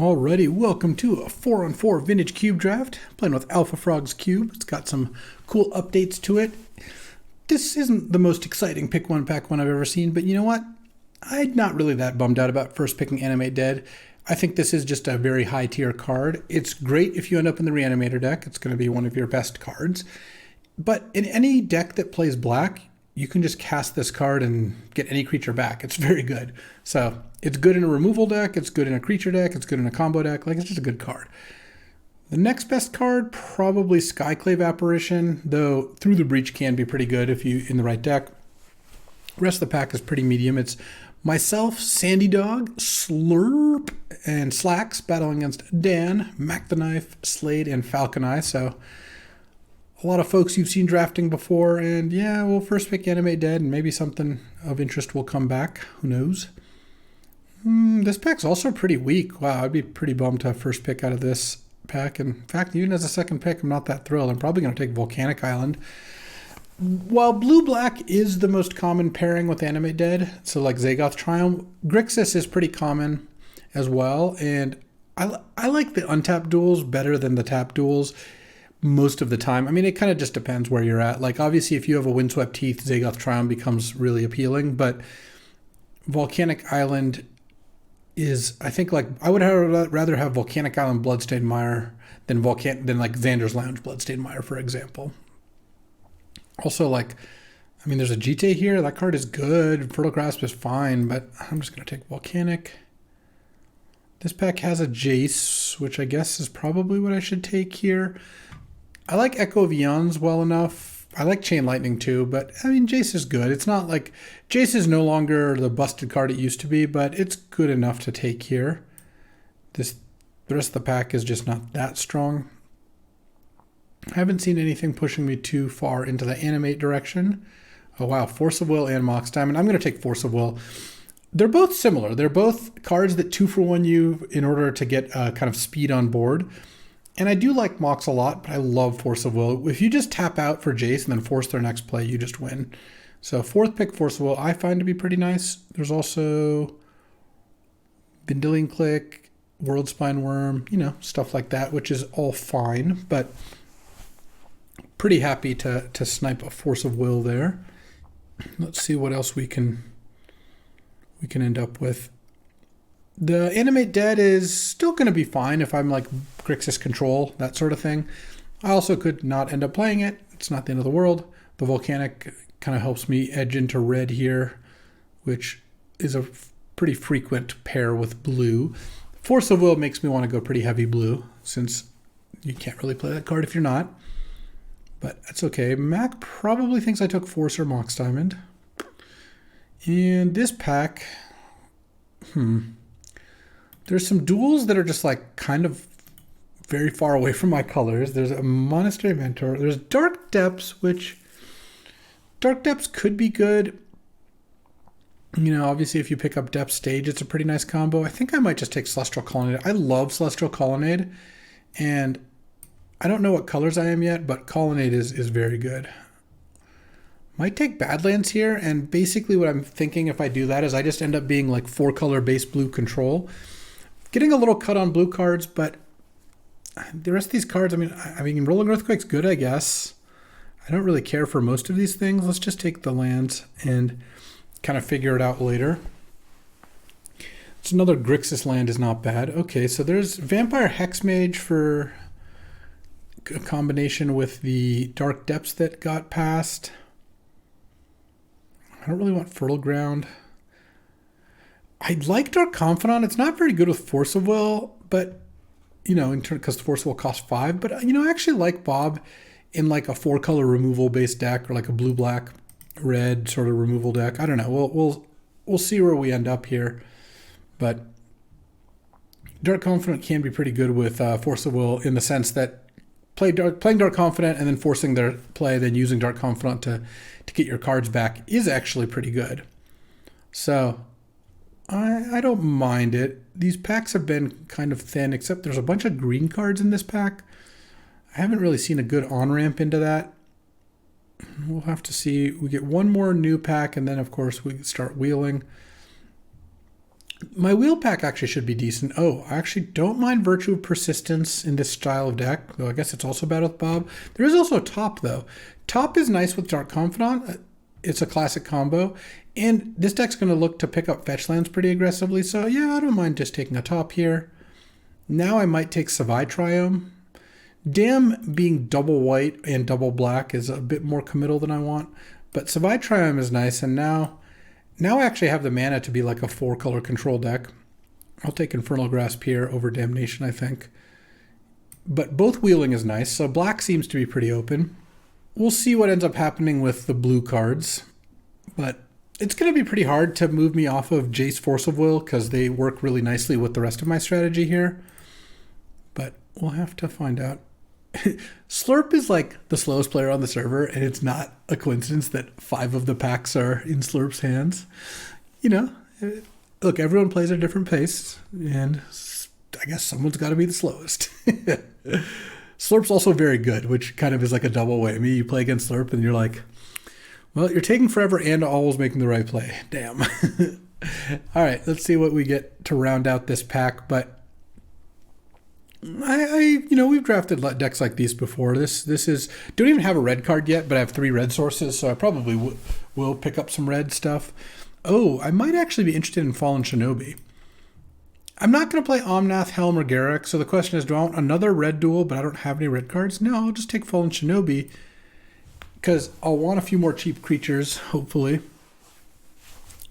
Alrighty, welcome to a 4-on-4 Vintage Cube Draft. Playing with Alpha Frog's Cube. It's got some cool updates to it. This isn't the most exciting pick one, pack one I've ever seen, but you know what? I'm not really that bummed out about first picking Animate Dead. I think this is just a very high tier card. It's great if you end up in the Reanimator deck. It's going to be one of your best cards. But in any deck that plays black, you can just cast this card and get any creature back. It's very good. So it's good in a removal deck, it's good in a creature deck, it's good in a combo deck. Like, it's just a good card. The next best card, probably Skyclave Apparition, though Through the Breach can be pretty good if you in the right deck. The rest of the pack is pretty medium. It's myself, Sandy Dog, Slurp, and Slacks battling against Dan, Mac the Knife, Slade, and Falcon Eye. So a lot of folks you've seen drafting before, and yeah, we'll first pick Animate Dead, and maybe something of interest will come back. Who knows? This pack's also pretty weak. Wow, I'd be pretty bummed to have first pick out of this pack. In fact, even as a second pick, I'm not that thrilled. I'm probably going to take Volcanic Island. While blue-black is the most common pairing with Animate Dead, so like Zagoth Triumph, Grixis is pretty common as well, and I like the untapped duels better than the tap duels most of the time. I mean, it kind of just depends where you're at. Like, obviously, if you have a Windswept Teeth, Zagoth Triumph becomes really appealing, but Volcanic Island is, I think, like, I would rather have Volcanic Island Bloodstained Mire than like Xander's Lounge Bloodstained Mire, for example. Also, like, I mean, there's a Jite here. That card is good. Fertile Grasp is fine, but I'm just going to take Volcanic. This pack has a Jace, which I guess is probably what I should take here. I like Echo of Eons well enough. I like Chain Lightning too, but I mean, Jace is good. It's not like Jace is no longer the busted card it used to be, but it's good enough to take here. The rest of the pack is just not that strong. I haven't seen anything pushing me too far into the animate direction. Oh wow, Force of Will and Mox Diamond. I'm going to take Force of Will. They're both similar. They're both cards that 2-for-1 you in order to get kind of speed on board. And I do like Mox a lot, but I love Force of Will. If you just tap out for Jace and then force their next play, you just win. So fourth pick, Force of Will, I find to be pretty nice. There's also Vendilion Click, World Spine Worm, you know, stuff like that, which is all fine, but pretty happy to snipe a Force of Will there. Let's see what else we can end up with. The Animate Dead is still going to be fine if I'm like Grixis Control, that sort of thing. I also could not end up playing it. It's not the end of the world. The Volcanic kind of helps me edge into red here, which is a pretty frequent pair with blue. Force of Will makes me want to go pretty heavy blue, since you can't really play that card if you're not. But that's okay. Mac probably thinks I took Force or Mox Diamond. And this pack, there's some duels that are just like kind of very far away from my colors. There's a Monastery Mentor. There's Dark Depths, which Dark Depths could be good. You know, obviously if you pick up Depth Stage, it's a pretty nice combo. I think I might just take Celestial Colonnade. I love Celestial Colonnade, and I don't know what colors I am yet, but Colonnade is very good. Might take Badlands here, and basically what I'm thinking if I do that is I just end up being like 4-color base blue control. Getting a little cut on blue cards, but the rest of these cards, I mean, Rolling Earthquake's good, I guess. I don't really care for most of these things. Let's just take the lands and kind of figure it out later. It's another Grixis land is not bad. Okay, so there's Vampire Hexmage for a combination with the Dark Depths that got passed. I don't really want Fertile Ground. I'd like Dark Confidant. It's not very good with Force of Will, but, you know, because Force of Will costs 5. But, you know, I actually like Bob in like a 4-color removal-based deck, or like a blue-black-red sort of removal deck. I don't know. We'll see where we end up here. But Dark Confidant can be pretty good with Force of Will in the sense that playing Dark Confidant and then forcing their play, then using Dark Confidant to get your cards back is actually pretty good. So I don't mind it. These packs have been kind of thin, except there's a bunch of green cards in this pack. I haven't really seen a good on-ramp into that. We'll have to see. We get one more new pack, and then, of course, we start wheeling. My wheel pack actually should be decent. Oh, I actually don't mind Virtue of Persistence in this style of deck, though I guess it's also bad with Bob. There is also a Top, though. Top is nice with Dark Confidant. It's a classic combo. And this deck's going to look to pick up fetch lands pretty aggressively, so yeah, I don't mind just taking a Top here. Now I might take Savai Triome. Dam being double white and double black is a bit more committal than I want, but Savai Triome is nice, and now I actually have the mana to be like a 4-color control deck. I'll take Infernal Grasp here over Damnation, I think. But both wheeling is nice, so black seems to be pretty open. We'll see what ends up happening with the blue cards, but it's going to be pretty hard to move me off of Jace Force of Will because they work really nicely with the rest of my strategy here. But we'll have to find out. Slurp is like the slowest player on the server, and it's not a coincidence that 5 of the packs are in Slurp's hands. You know, look, everyone plays at a different pace, and I guess someone's got to be the slowest. Slurp's also very good, which kind of is like a double whammy. You play against Slurp, and you're like, well, you're taking forever and always making the right play. Damn. All right, let's see what we get to round out this pack, but we've drafted decks like these before. This is, don't even have a red card yet, but I have 3 red sources, so I probably will pick up some red stuff. Oh, I might actually be interested in Fallen Shinobi. I'm not going to play Omnath, Helm, or Garruk, so the question is, do I want another red duel, but I don't have any red cards? No, I'll just take Fallen Shinobi, because I'll want a few more cheap creatures, hopefully.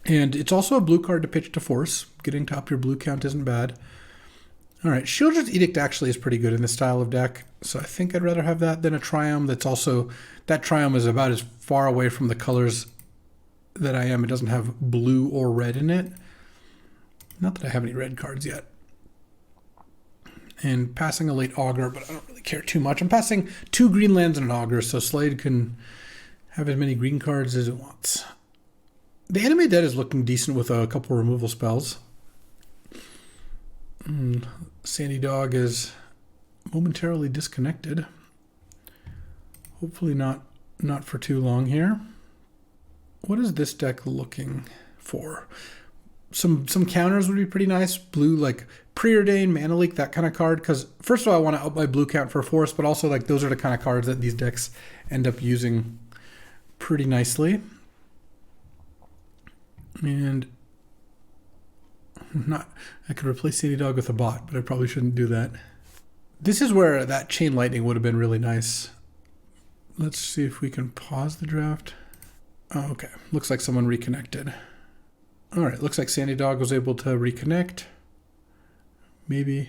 And it's also a blue card to pitch to force. Getting to up your blue count isn't bad. All right, Sheoldred's Edict actually is pretty good in this style of deck, so I think I'd rather have that than a Triumph that's also... That Triumph is about as far away from the colors that I am. It doesn't have blue or red in it. Not that I have any red cards yet. And passing a late Augur, but I don't really care too much. I'm passing 2 green lands and an Augur, so Slade can have as many green cards as it wants. The Anime Dead is looking decent with a couple removal spells. Sandy Dog is momentarily disconnected. Hopefully not for too long here. What is this deck looking for? Some counters would be pretty nice. Blue, like Preordain, Mana Leak, that kind of card. Because first of all, I want to up my blue count for force, but also like those are the kind of cards that these decks end up using pretty nicely. And I could replace Sandy Dog with a bot, but I probably shouldn't do that. This is where that Chain Lightning would have been really nice. Let's see if we can pause the draft. Oh, okay. Looks like someone reconnected. All right. Looks like Sandy Dog was able to reconnect. Maybe.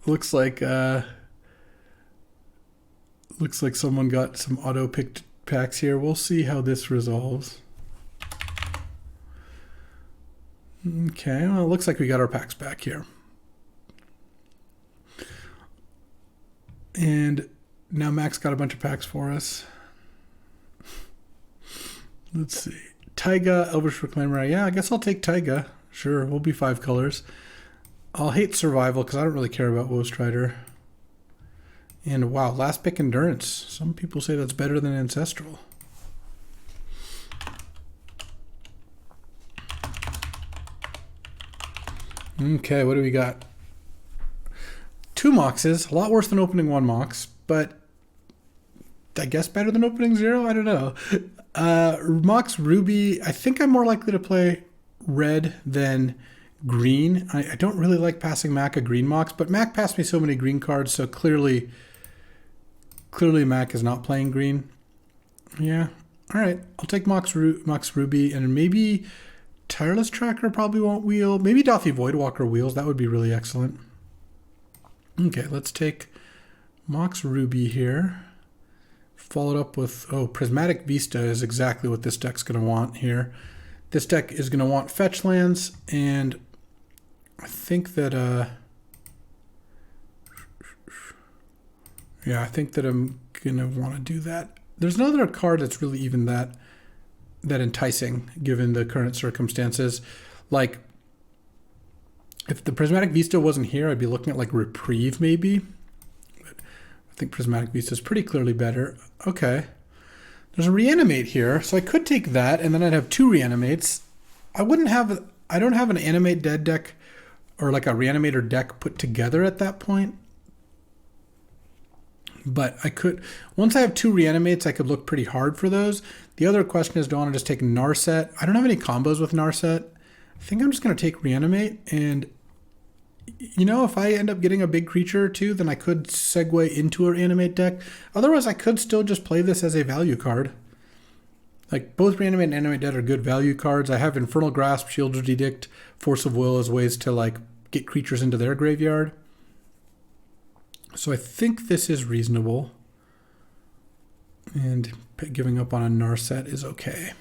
Looks like someone got some auto-picked packs here. We'll see how this resolves. Okay, well, it looks like we got our packs back here. And now Max got a bunch of packs for us. Let's see. Taiga, Elvish Reclaimer. Yeah, I guess I'll take Taiga. Sure, we'll be 5 colors. I'll hate Survival because I don't really care about Woe Strider. And wow, Last Pick Endurance. Some people say that's better than Ancestral. Okay, what do we got? 2 Moxes, a lot worse than opening 1 Mox, but I guess better than opening 0? I don't know. Mox Ruby, I think I'm more likely to play red than green. I don't really like passing Mac a green Mox, but Mac passed me so many green cards, so clearly Mac is not playing green. Yeah, all right. I'll take Mox Ruby, and maybe Tireless Tracker probably won't wheel. Maybe Dothy Voidwalker wheels. That would be really excellent. Okay, let's take Mox Ruby here. Followed up with, Prismatic Vista is exactly what this deck's going to want here. This deck is going to want fetch lands, and I think that, I think that I'm going to want to do that. There's another card that's really even that enticing given the current circumstances. Like, if the Prismatic Vista wasn't here, I'd be looking at like Reprieve maybe. But I think Prismatic Vista is pretty clearly better. Okay. There's a Reanimate here, so I could take that, and then I'd have 2 Reanimates. I I don't have an Animate Dead deck or like a Reanimator deck put together at that point. But I could, once I have 2 Reanimates, I could look pretty hard for those. The other question is, do I want to just take Narset? I don't have any combos with Narset. I think I'm just going to take Reanimate, and you know, if I end up getting a big creature or 2, then I could segue into a Reanimate deck. Otherwise, I could still just play this as a value card. Like, both Reanimate and Animate Dead are good value cards. I have Infernal Grasp, Shield's Edict, Force of Will as ways to, like, get creatures into their graveyard. So I think this is reasonable. And giving up on a Narset is okay.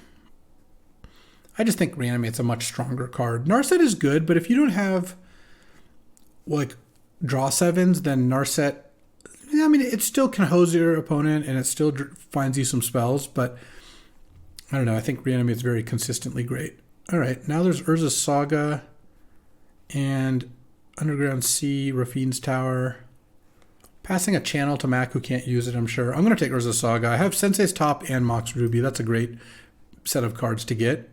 I just think Reanimate's a much stronger card. Narset is good, but if you don't have, like, draw 7s, then Narset, I mean, it still can hose your opponent, and it still finds you some spells, but I don't know. I think Reanimate's very consistently great. All right, now there's Urza's Saga and Underground Sea, Rafine's Tower. Passing a channel to Mac who can't use it, I'm sure. I'm going to take Urza's Saga. I have Sensei's Top and Mox Ruby. That's a great set of cards to get.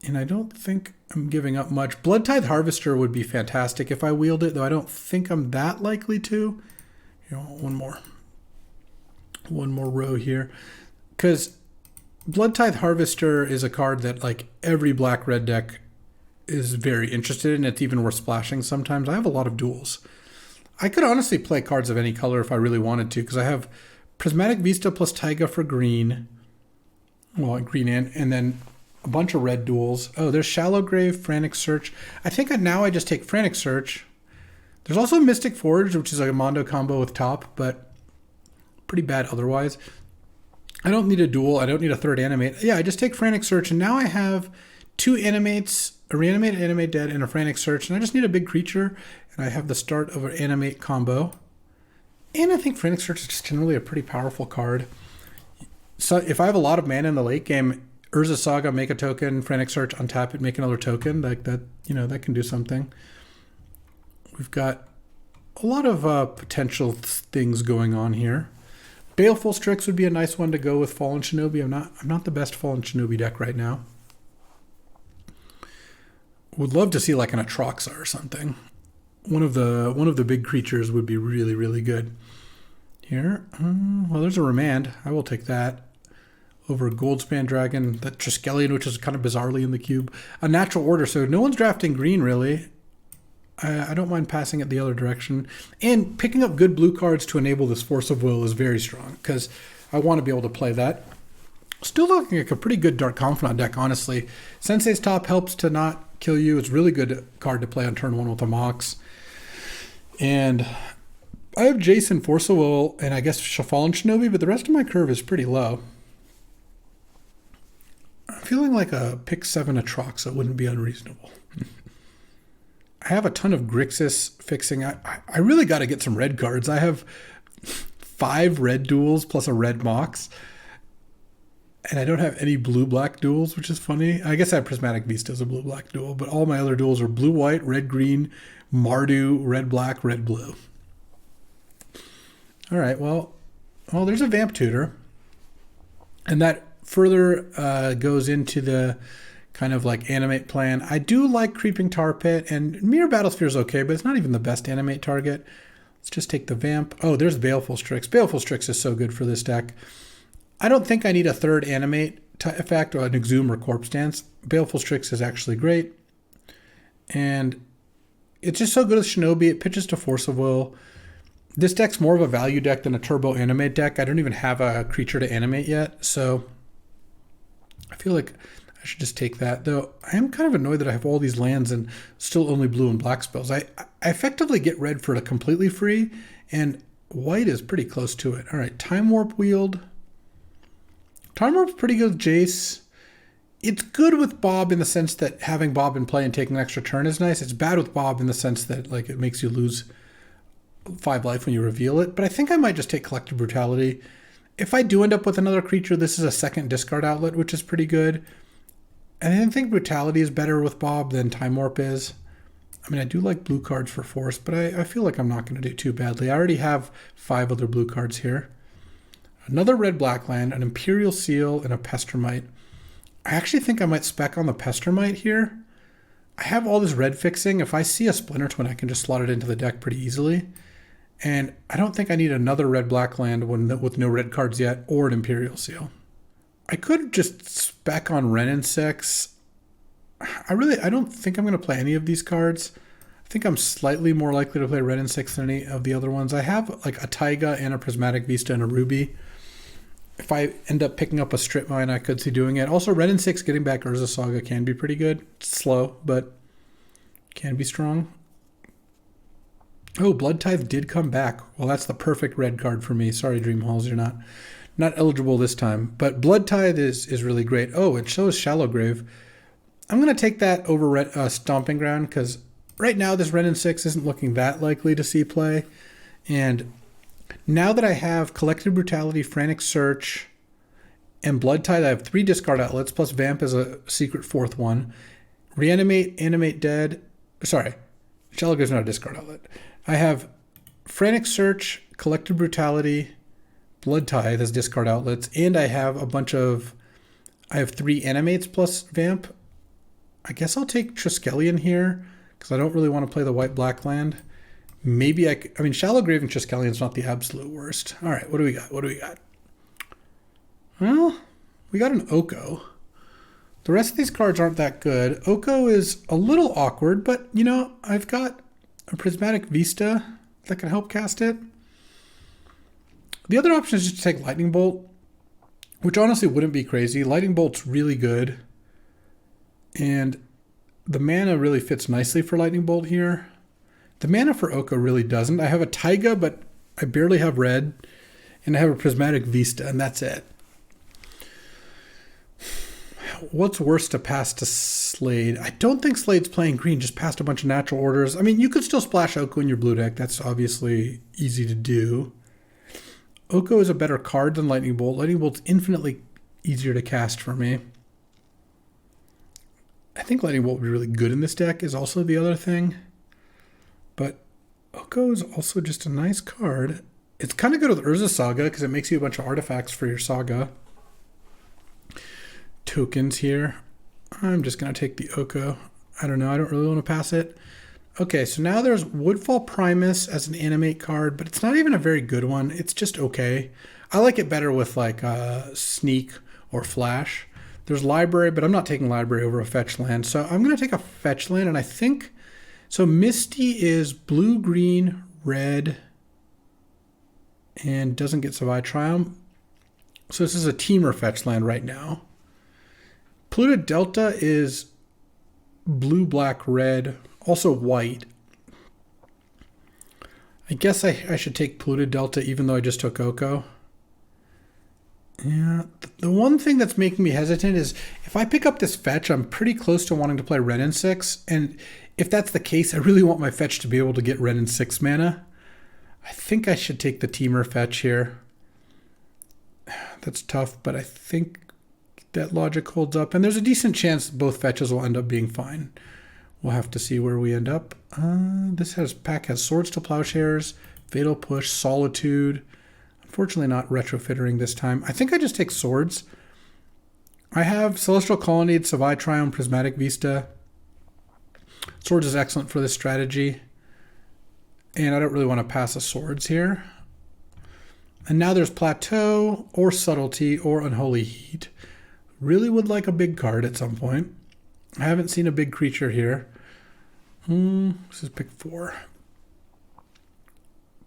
And I don't think I'm giving up much. Bloodtithe Harvester would be fantastic if I wield it, though I don't think I'm that likely to. You know, one more row here. Because Bloodtithe Harvester is a card that, like, every black-red deck is very interested in. It's even worth splashing sometimes. I have a lot of duels. I could honestly play cards of any color if I really wanted to, because I have Prismatic Vista plus Taiga for green. Well, green and then a bunch of red duels. Oh, there's Shallow Grave, Frantic Search. I think now I just take Frantic Search. There's also Mystic Forge, which is like a Mondo combo with top, but pretty bad otherwise. I don't need a duel. I don't need a third Animate. Yeah, I just take Frantic Search, and now I have 2 Animates, a Reanimate, Animate Dead, and a Frantic Search, and I just need a big creature, and I have the start of an Animate combo. And I think Frantic Search is just generally a pretty powerful card. So if I have a lot of mana in the late game, Urza's Saga, make a token, Frantic Search, untap it, make another token, like that, you know, that can do something. We've got a lot of potential things going on here. Baleful Strix would be a nice one to go with Fallen Shinobi. I'm not the best Fallen Shinobi deck right now. Would love to see like an Atroxa or something. One of the big creatures would be really, really good. Here, well, there's a Remand. I will take that over Goldspan Dragon, that Triskelion, which is kind of bizarrely in the cube. A Natural Order, so no one's drafting green really. I don't mind passing it the other direction. And picking up good blue cards to enable this Force of Will is very strong, because I want to be able to play that. Still looking like a pretty good Dark Confidant deck, honestly. Sensei's Top helps to not kill you. It's a really good card to play on turn 1 with a Mox. And I have Jason, Force of Will, and I guess Fallen Shinobi, but the rest of my curve is pretty low. I'm feeling like a pick 7 Atroxa wouldn't be unreasonable. I have a ton of Grixis fixing. I really got to get some red cards. I have 5 red duels plus a red Mox. And I don't have any blue-black duels, which is funny. I guess I have Prismatic Vista as a blue-black duel, but all my other duels are blue-white, red-green, Mardu, red-black, red-blue. All right, well, there's a Vamp Tutor. And that further goes into the kind of like Animate plan. I do like Creeping Tar Pit, and Mirror Battlesphere is okay, but it's not even the best Animate target. Let's just take the Vamp. Oh, there's Baleful Strix. Baleful Strix is so good for this deck. I don't think I need a third Animate effect or an Exhume or Corpse Dance. Baleful Strix is actually great. And it's just so good with Shinobi. It pitches to Force of Will. This deck's more of a value deck than a Turbo Animate deck. I don't even have a creature to animate yet, so I feel like I should just take that. Though I am kind of annoyed that I have all these lands and still only blue and black spells. I effectively get red for it completely free, and white is pretty close to it. All right, Time Warp Wield. Time Warp's pretty good with Jace. It's good with Bob in the sense that having Bob in play and taking an extra turn is nice. It's bad with Bob in the sense that like it makes you lose 5 life when you reveal it. But I think I might just take Collective Brutality. If I do end up with another creature, this is a second discard outlet, which is pretty good. And I think Brutality is better with Bob than Time Warp is. I mean, I do like blue cards for Force, but I feel like I'm not going to do too badly. I already have 5 other blue cards here. Another red-black land, an Imperial Seal, and a Pestermite. I actually think I might spec on the Pestermite here. I have all this red fixing. If I see a Splinter Twin, I can just slot it into the deck pretty easily. And I don't think I need another red-black land with no red cards yet, or an Imperial Seal. I could just spec on Wrenn and Six. I don't think I'm going to play any of these cards. I think I'm slightly more likely to play Wrenn and Six than any of the other ones. I have like a Taiga and a Prismatic Vista and a Ruby. If I end up picking up a Strip Mine, I could see doing it. Also, Wrenn and Six getting back Urza Saga can be pretty good. It's slow, but can be strong. Oh, Blood Tithe did come back. Well, that's the perfect red card for me. Sorry, Dream Halls, you're not eligible this time. But Blood Tithe is really great. Oh, it shows Shallow Grave. I'm going to take that over Stomping Ground because right now this Wrenn and Six isn't looking that likely to see play. And now that I have Collective Brutality, Frantic Search, and Blood Tithe, I have 3 discard outlets, plus Vamp as a secret 4th one. Reanimate, Animate Dead. Sorry, Shallow Grave's not a discard outlet. I have Frantic Search, Collective Brutality, Blood Tithe as discard outlets, and I have I have 3 Animates plus Vamp. I guess I'll take Triskelion here, because I don't really want to play the white-black land. Maybe I mean, Shallow Grave and Triskelion's not the absolute worst. All right, what do we got? Well, we got an Oko. The rest of these cards aren't that good. Oko is a little awkward, but, you know, I've got a Prismatic Vista that can help cast it. The other option is just to take Lightning Bolt, which honestly wouldn't be crazy. Lightning Bolt's really good, and the mana really fits nicely for Lightning Bolt here. The mana for Oko really doesn't. I have a Taiga, but I barely have red, and I have a Prismatic Vista, and that's it. What's worse to pass to Slade? I don't think Slade's playing green, just passed a bunch of natural orders. I mean, you could still splash Oko in your blue deck. That's obviously easy to do. Oko is a better card than Lightning Bolt. Lightning Bolt's infinitely easier to cast for me. I think Lightning Bolt would be really good in this deck is also the other thing. But Oko is also just a nice card. It's kind of good with Urza Saga because it makes you a bunch of artifacts for your Saga. Tokens here. I'm just going to take the Oko. I don't know. I don't really want to pass it. Okay, so now there's Woodfall Primus as an animate card, but it's not even a very good one. It's just okay. I like it better with like Sneak or Flash. There's Library, but I'm not taking Library over a fetch land. So I'm going to take a fetch land, and I think... So Misty is blue, green, red, and doesn't get Savai Triumph. So this is a Teamer fetch land right now. Polluted Delta is blue, black, red, also white. I guess I should take Polluted Delta even though I just took Oko. Yeah, the one thing that's making me hesitant is if I pick up this fetch, I'm pretty close to wanting to play Wrenn and Six. And if that's the case, I really want my fetch to be able to get Wrenn and Six mana. I think I should take the Teamer fetch here. That's tough, but I think that logic holds up. And there's a decent chance both fetches will end up being fine. We'll have to see where we end up. This pack has Swords to Plowshares, Fatal Push, Solitude. Unfortunately not retrofittering this time. I think I just take Swords. I have Celestial Colonnade, Savai Triumph, Prismatic Vista. Swords is excellent for this strategy. And I don't really want to pass a Swords here. And now there's Plateau, or Subtlety, or Unholy Heat. Really would like a big card at some point. I haven't seen a big creature here. This is pick 4.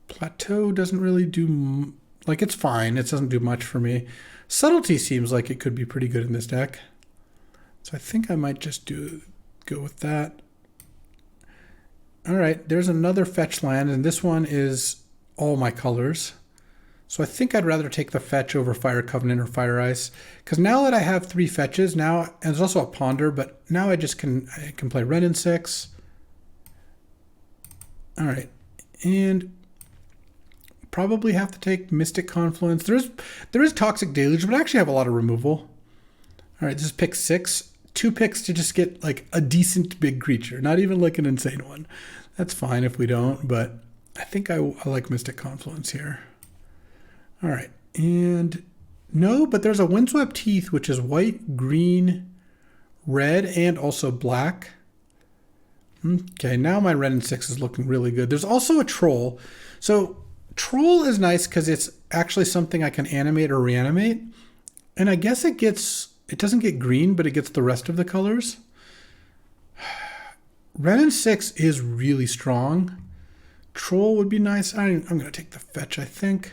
Plateau doesn't really do... Like, it's fine. It doesn't do much for me. Subtlety seems like it could be pretty good in this deck. So I think I might just go with that. All right, there's another fetch land, and this one is all my colors. So I think I'd rather take the fetch over Fire Covenant or Fire Ice. Because now that I have 3 fetches, and there's also a Ponder, but now I can play Wrenn and Six. All right, and probably have to take Mystic Confluence. There is Toxic Deluge, but I actually have a lot of removal. All right, this is pick 6. 2 picks to just get like a decent big creature, not even like an insane one. That's fine if we don't, but I think I like Mystic Confluence here. All right, and no, but there's a Windswept Teeth, which is white, green, red, and also black. Okay, now my Wrenn and Six is looking really good. There's also a Troll. So Troll is nice because it's actually something I can animate or reanimate. And I guess it doesn't get green, but it gets the rest of the colors. Wrenn and Six is really strong. Troll would be nice. I'm going to take the fetch, I think.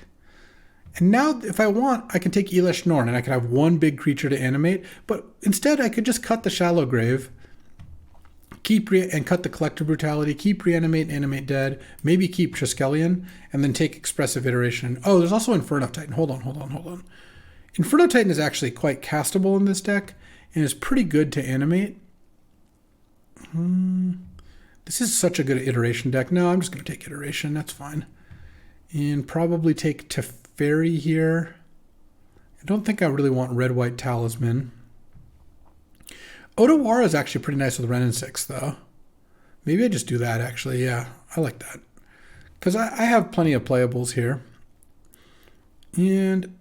And now, if I want, I can take Elish Norn, and I can have one big creature to animate. But instead, I could just cut the Shallow Grave, and cut the Collector Brutality, keep Reanimate, Animate Dead, maybe keep Triskelion, and then take Expressive Iteration. Oh, there's also Inferno Titan. Hold on. Inferno Titan is actually quite castable in this deck, and is pretty good to animate. This is such a good iteration deck. No, I'm just going to take iteration. That's fine. And probably take Teferi here. I don't think I really want red-white Talisman. Otawara is actually pretty nice with Wrenn and Six, though. Maybe I just do that, actually. Yeah, I like that. Because I have plenty of playables here. And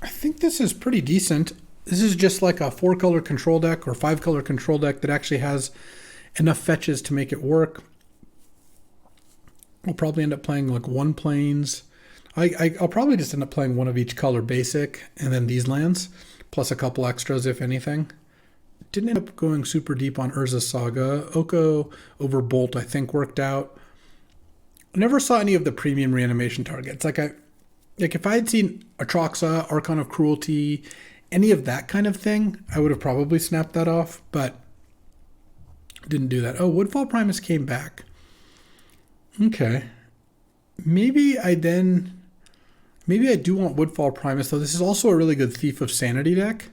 I think this is pretty decent. This is just like a 4-color control deck or 5-color control deck that actually has enough fetches to make it work. We'll probably end up playing like 1 plains. I'll probably just end up playing 1 of each color basic and then these lands, plus a couple extras if anything. Didn't end up going super deep on Urza's Saga. Oko over Bolt I think worked out. I never saw any of the premium reanimation targets. Like if I had seen Atraxa, Archon of Cruelty, any of that kind of thing, I would have probably snapped that off, but didn't do that. Oh, Woodfall Primus came back. Okay. Maybe I do want Woodfall Primus, though. This is also a really good Thief of Sanity deck.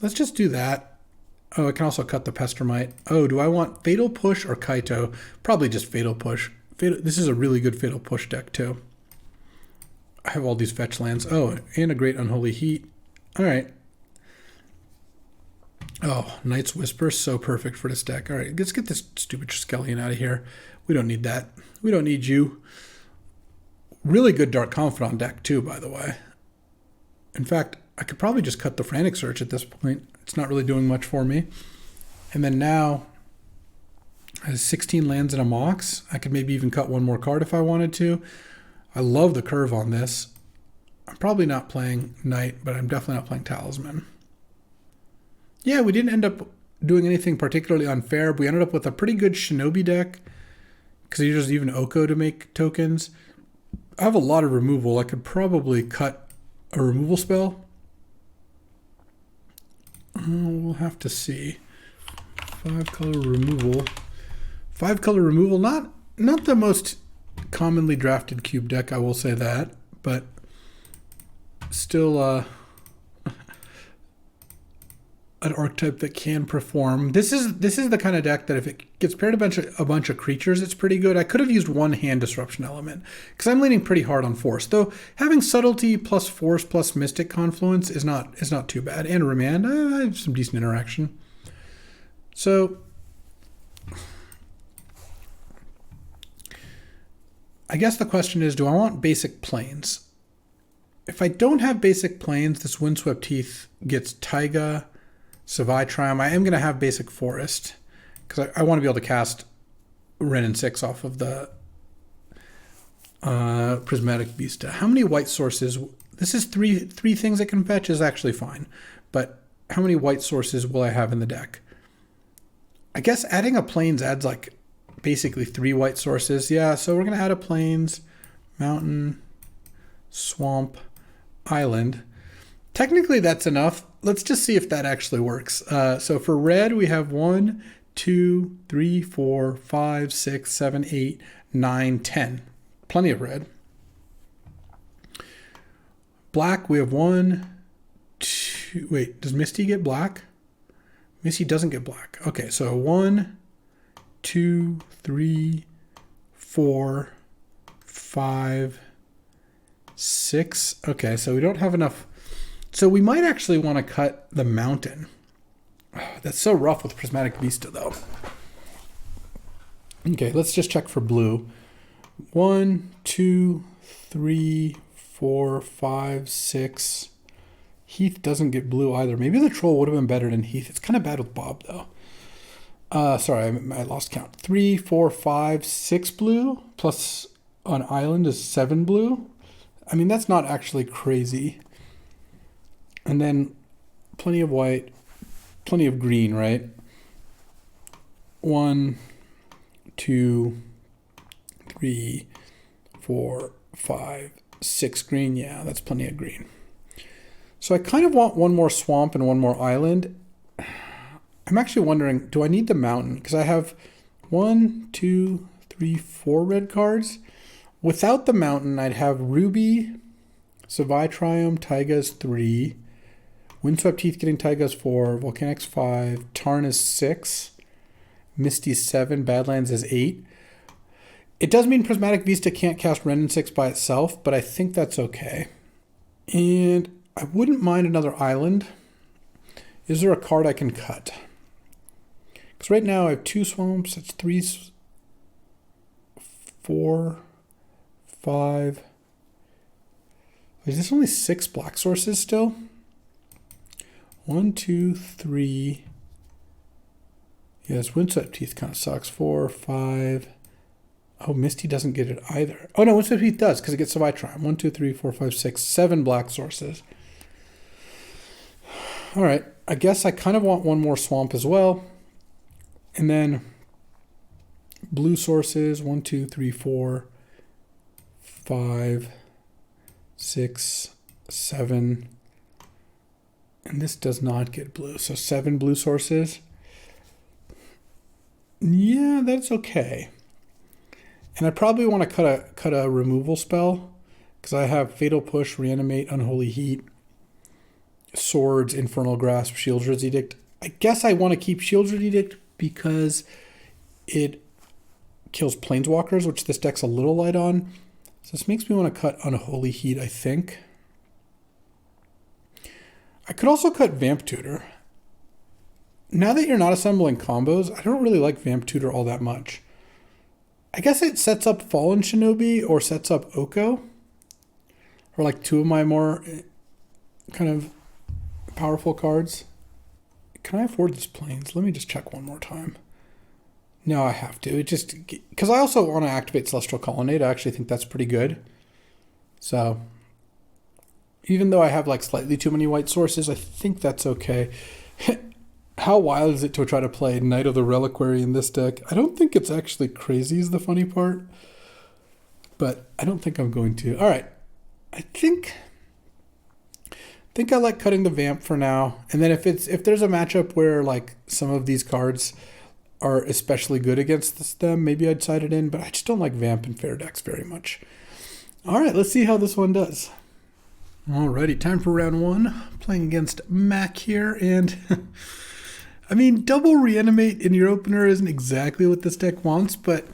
Let's just do that. Oh, I can also cut the Pestermite. Oh, do I want Fatal Push or Kaito? Probably just Fatal Push. This is a really good Fatal Push deck, too. I have all these fetch lands. Oh, and a Great Unholy Heat. All right. Oh, Knight's Whisper, so perfect for this deck. All right, let's get this stupid Triskelion out of here. We don't need that. We don't need you. Really good Dark Confidant deck, too, by the way. In fact, I could probably just cut the Frantic Search at this point. It's not really doing much for me. And then now, I have 16 lands and a Mox. I could maybe even cut 1 more card if I wanted to. I love the curve on this. I'm probably not playing Knight, but I'm definitely not playing Talisman. Yeah, we didn't end up doing anything particularly unfair, but we ended up with a pretty good Shinobi deck because you just even Oko to make tokens. I have a lot of removal. I could probably cut a removal spell. We'll have to see. 5-color removal. 5-color removal, not the most commonly drafted cube deck, I will say that, but still an archetype that can perform. This is the kind of deck that if it gets paired a bunch of creatures, it's pretty good. I could have used 1 hand disruption element because I'm leaning pretty hard on force. Though having subtlety plus force plus mystic confluence is not too bad. And remand, I have some decent interaction. So I guess the question is, do I want basic plains? If I don't have basic plains, this Windswept Heath gets Taiga, Savai Triumph. I am going to have basic forest because I want to be able to cast Wrenn and Six off of the Prismatic Vista. How many white sources? This is three things I can fetch is actually fine, but how many white sources will I have in the deck? I guess adding a plains adds like basically 3 white sources. Yeah, so we're going to add a plains, mountain, swamp, island. Technically that's enough. Let's just see if that actually works. So for red, we have 1, 2, 3, 4, 5, 6, 7, 8, 9, 10. Plenty of red. Black, we have 1, 2. Wait, does Misty get black? Misty doesn't get black. Okay, so 1, 2, 3, 4, 5, 6. Okay, so we don't have enough. So we might actually want to cut the mountain. Oh, that's so rough with Prismatic Vista, though. Okay, let's just check for blue. 1, 2, 3, 4, 5, 6. Heath doesn't get blue either. Maybe the troll would have been better than Heath. It's kind of bad with Bob, though. Sorry, I lost count. 3, 4, 5, 6 blue, plus on island is 7 blue. I mean, that's not actually crazy. And then plenty of white, plenty of green, right? 1, 2, 3, 4, 5, 6 green. Yeah, that's plenty of green. So I kind of want one more swamp and one more island. I'm actually wondering, do I need the mountain? Because I have 1, 2, 3, 4 red cards. Without the mountain, I'd have Ruby, Savai Triumph, Taiga's 3, Windswept Teeth getting Taiga's 4, Volcanics 5, Tarn is 6, Misty 7, Badlands is 8. It does mean Prismatic Vista can't cast Wrenn and Six by itself, but I think that's okay. And I wouldn't mind another island. Is there a card I can cut? Because right now I have 2 swamps. That's 3, 4, 5. Is this only 6 black sources still? 1, 2, 3. Yes, Windswept Teeth kind of sucks. 4, 5. Oh, Misty doesn't get it either. Oh no, Windswept Teeth does because it gets Savai Triumph. 1, 2, 3, 4, 5, 6, 7 black sources. All right, I guess I kind of want one more swamp as well. And then blue sources, 1, 2, 3, 4, 5, 6, 7. And this does not get blue. So 7 blue sources. Yeah, that's okay. And I probably want to cut a removal spell because I have Fatal Push, Reanimate, Unholy Heat, Swords, Infernal Grasp, Shieldred's Edict. I guess I want to keep Shieldred's Edict because it kills Planeswalkers, which this deck's a little light on. So this makes me want to cut Unholy Heat, I think. I could also cut Vamp Tutor. Now that you're not assembling combos, I don't really like Vamp Tutor all that much. I guess it sets up Fallen Shinobi or sets up Oko. Or like 2 of my more kind of powerful cards. Can I afford this Plains? Let me just check one more time. No, I have to. It just because I also want to activate Celestial Colonnade. I actually think that's pretty good. So even though I have like slightly too many white sources, I think that's okay. How wild is it to try to play Knight of the Reliquary in this deck? I don't think it's actually crazy is the funny part. But I don't think I'm going to. All right. I think I like cutting the Vamp for now. And then if there's a matchup where like some of these cards are especially good against them, maybe I'd side it in. But I just don't like Vamp in fair decks very much. All right, let's see how this one does. Alrighty, time for round 1. Playing against Mac here, and I mean, double Reanimate in your opener isn't exactly what this deck wants, but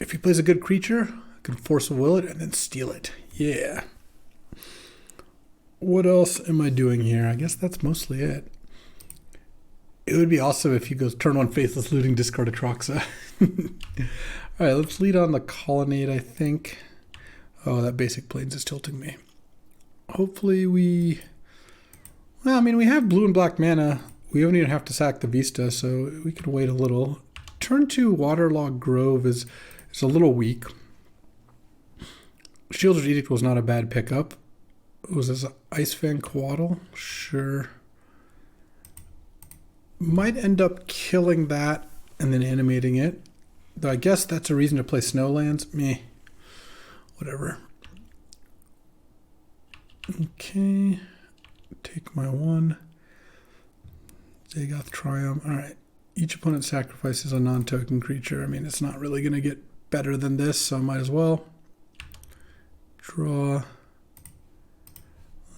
if he plays a good creature, I can Force of Will it and then steal it. Yeah. What else am I doing here? I guess that's mostly it. It would be awesome if he goes turn 1 Faithless Looting, discard Atraxa. Alright, let's lead on the Colonnade, I think. Oh, that basic Plains is tilting me. Hopefully we have blue and black mana. We don't even have to sack the Vista, so we can wait a little. Turn 2 Waterlogged Grove is a little weak. Shieldred's Edict was not a bad pickup. Was this Ice Fan Coatl? Sure. Might end up killing that and then animating it. Though I guess that's a reason to play Snowlands. Meh. Whatever. Okay. Take my 1. Zagoth Triumph. Alright. Each opponent sacrifices a non-token creature. I mean, it's not really going to get better than this, so I might as well. Draw.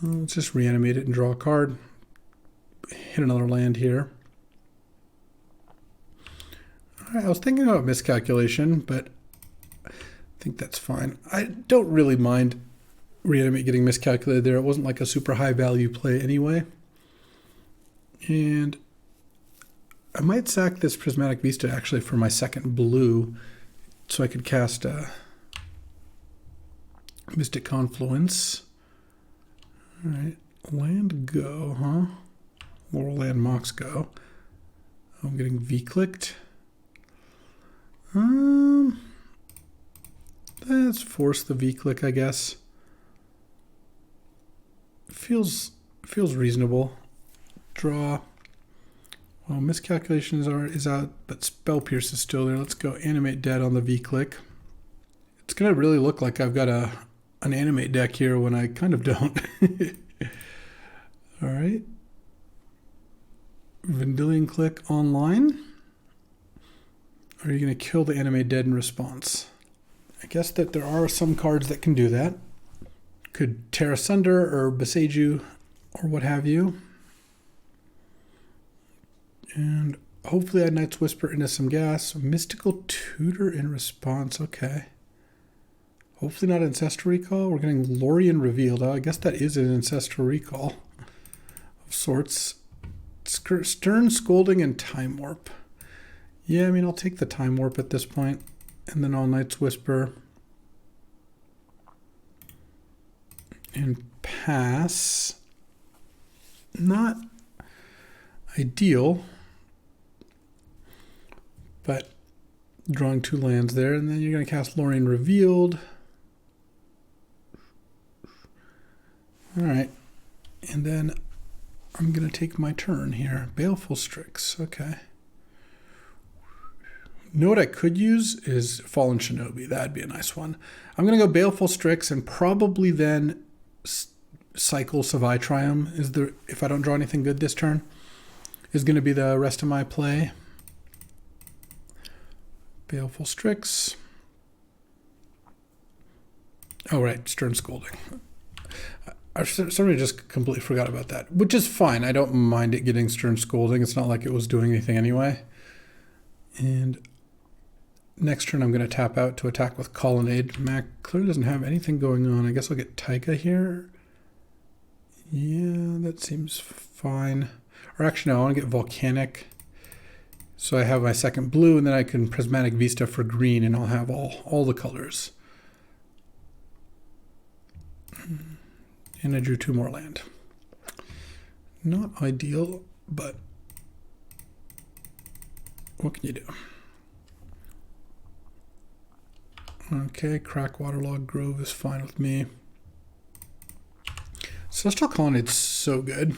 Let's just reanimate it and draw a card. Hit another land here. Alright, I was thinking about miscalculation, but I think that's fine. I don't really mind Reanimate getting miscalculated there. It wasn't like a super high value play anyway. And I might sack this Prismatic Vista actually for my second blue so I could cast Mystic Confluence. Alright, land go, huh? Laurel Land Mox go. I'm getting V-clicked. Let's force the V-click, I guess. Feels reasonable. Draw. Well, miscalculations is out, but Spell Pierce is still there. Let's go Animate Dead on the V-click. It's gonna really look like I've got an animate deck here when I kind of don't. All right. Vendilion Click online. Are you gonna kill the Animate Dead in response? I guess that there are some cards that can do that. Could tear asunder or besage you or what have you. And hopefully I Night's Whisper into some gas. Mystical Tutor in response. Okay. Hopefully not Ancestral Recall. We're getting Lorien Revealed. I guess that is an Ancestral Recall of sorts. Stern Scolding and Time Warp. Yeah, I mean, I'll take the Time Warp at this point. And then All Night's Whisper. And pass. Not ideal. But drawing 2 lands there. And then you're going to cast Lorien Revealed. Alright. And then I'm going to take my turn here. Baleful Strix. Okay. Know what I could use is Fallen Shinobi. That'd be a nice one. I'm going to go Baleful Strix and probably then cycle Savai Triumph. If I don't draw anything good this turn, is going to be the rest of my play. Baleful Strix. Oh, right. Stern Scolding. I suddenly just completely forgot about that, which is fine. I don't mind it getting Stern Scolding. It's not like it was doing anything anyway. And next turn, I'm going to tap out to attack with Colonnade. Mac clearly doesn't have anything going on. I guess I'll get Taiga here. Yeah, that seems fine. Or actually, no, I want to get Volcanic. So I have my second blue, and then I can Prismatic Vista for green, and I'll have all the colors. And I drew 2 more land. Not ideal, but what can you do? Okay, Crack Waterlogged Grove is fine with me. Celestial Colonnade's so good.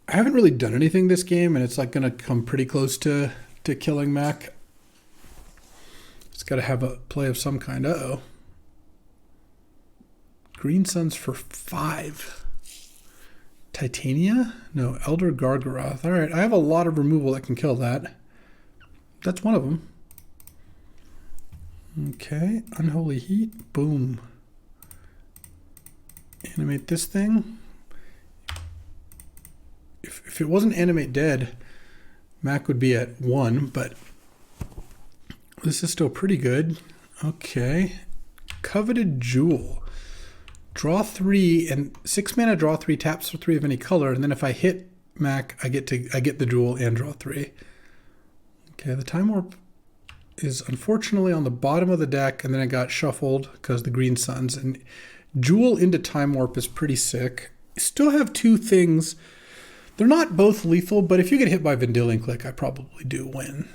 I haven't really done anything this game, and it's like going to come pretty close to killing Mac. It's got to have a play of some kind. Uh-oh. Green Suns for 5. Titania? No, Elder Gargaroth. All right, I have a lot of removal that can kill that. That's one of them. Okay, Unholy Heat. Boom. Animate this thing. If it wasn't Animate Dead, Mac would be at 1, but this is still pretty good. Okay. Coveted Jewel. Draw 3 and 6 mana, draw 3, taps for 3 of any color, and then if I hit Mac, I get the Jewel and draw 3. Okay, the Time Warp is unfortunately on the bottom of the deck, and then it got shuffled because the Green Suns, and Jewel into Time Warp is pretty sick. Still have 2 things. They're not both lethal, but if you get hit by Vendilion Click, I probably do win.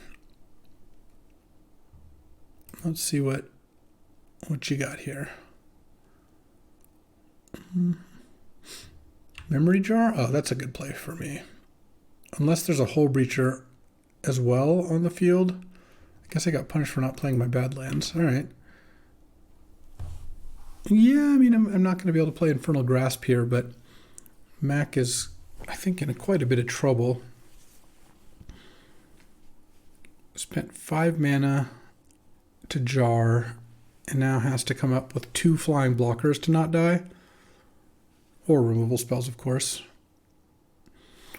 Let's see what you got here. Memory Jar? Oh, that's a good play for me. Unless there's a Hull Breacher as well on the field. I guess I got punished for not playing my Badlands. All right. Yeah, I mean, I'm not going to be able to play Infernal Grasp here, but Mac is, I think, in quite a bit of trouble. Spent 5 mana to jar, and now has to come up with 2 flying blockers to not die. Or removal spells, of course.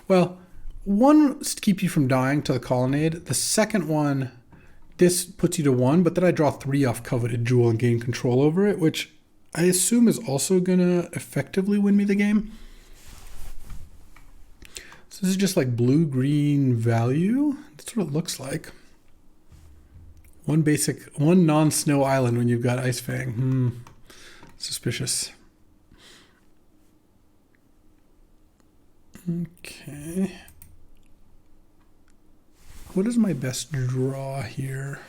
Well, one is to keep you from dying to the Colonnade. The second one, this puts you to 1, but then I draw 3 off Coveted Jewel and gain control over it, which I assume is also going to effectively win me the game. So this is just like blue-green value. That's what it looks like. One non-snow island when you've got Ice Fang. Suspicious. Okay. What is my best draw here?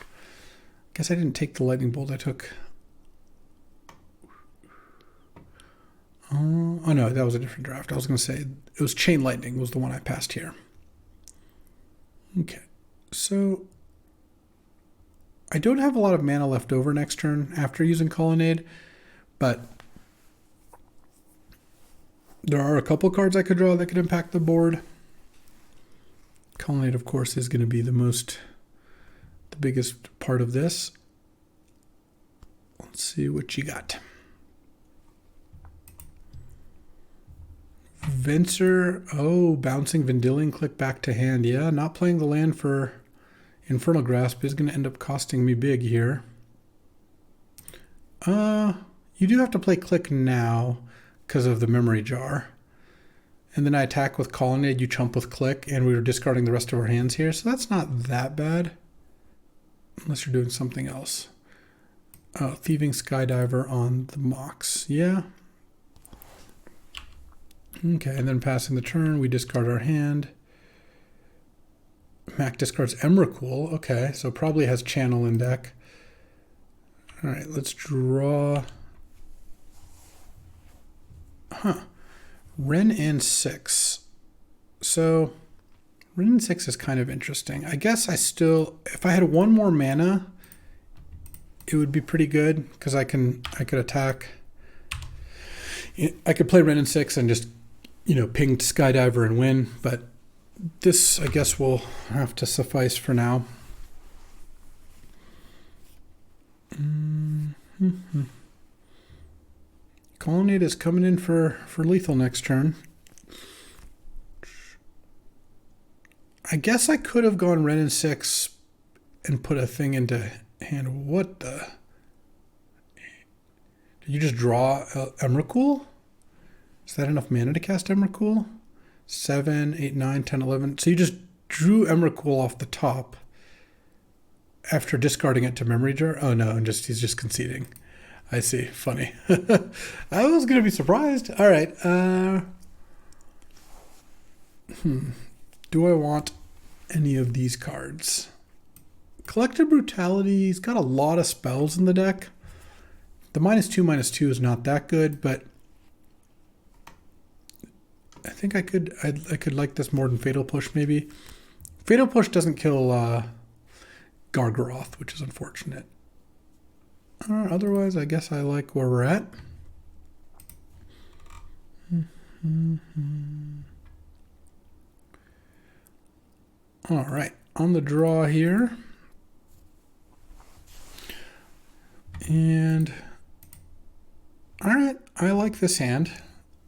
Guess I didn't take the lightning bolt. I took... oh no, that was a different draft. I was going to say it was Chain Lightning was the one I passed here. Okay, so I don't have a lot of mana left over next turn after using Colonnade, but there are a couple cards I could draw that could impact the board. Colonnade, of course, is going to be the biggest part of this. Let's see what you got. Venser, oh, bouncing Vendilion Click back to hand. Yeah, not playing the land for Infernal Grasp is going to end up costing me big here. You do have to play Click now because of the Memory Jar. And then I attack with Colonnade, you chump with Click, and we were discarding the rest of our hands here, so that's not that bad. Unless you're doing something else. Thieving Skydiver on the Mox. Yeah. Okay, and then passing the turn, we discard our hand. Mac discards Emrakul. Okay, so probably has Channel in deck. All right, let's draw. Wrenn and Six. So Wrenn and Six is kind of interesting. I guess if I had one more mana, it would be pretty good because I could attack. I could play Wrenn and Six and just, ping Skydiver and win, but this, I guess, will have to suffice for now. Colonnade is coming in for lethal next turn. I guess I could have gone Wrenn and Six and put a thing into hand. What the? Did you just draw Emrakul? Is that enough mana to cast Emrakul? 7, 8, 9, 10, 11. So you just drew Emrakul off the top after discarding it to Memory Jar? Oh no, he's just conceding. I see. Funny. I was going to be surprised. All right. Do I want any of these cards? Collective Brutality's got a lot of spells in the deck. The -2/-2 is not that good, but I think I could like this more than Fatal Push maybe. Fatal Push doesn't kill Gargaroth, which is unfortunate. Otherwise, I guess I like where we're at. All right, on the draw here. And all right, I like this hand.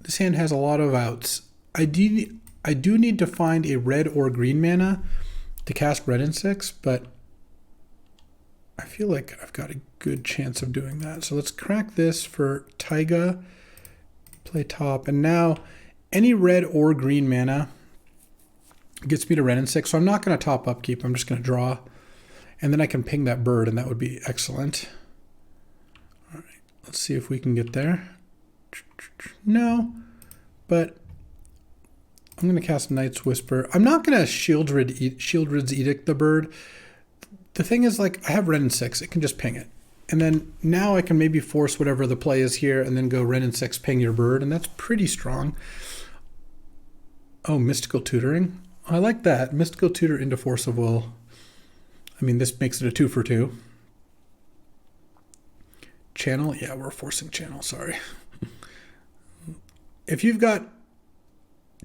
This hand has a lot of outs. I do need to find a red or green mana to cast Wrenn and Six, but I feel like I've got a good chance of doing that. So let's crack this for Taiga, play top, and now any red or green mana gets me to Wrenn and Six. So I'm not going to top upkeep. I'm just going to draw, and then I can ping that bird, and that would be excellent. All right, let's see if we can get there. No, but I'm going to cast Night's Whisper. I'm not going to Shieldred's Edict the bird. The thing is, I have Wrenn and Six. It can just ping it. And then now I can maybe force whatever the play is here and then go Wrenn and Six, ping your bird, and that's pretty strong. Oh, Mystical Tutoring. I like that. Mystical Tutor into Force of Will. I mean, this makes it a 2 for 2. Channel? Yeah, we're forcing Channel, sorry. If you've got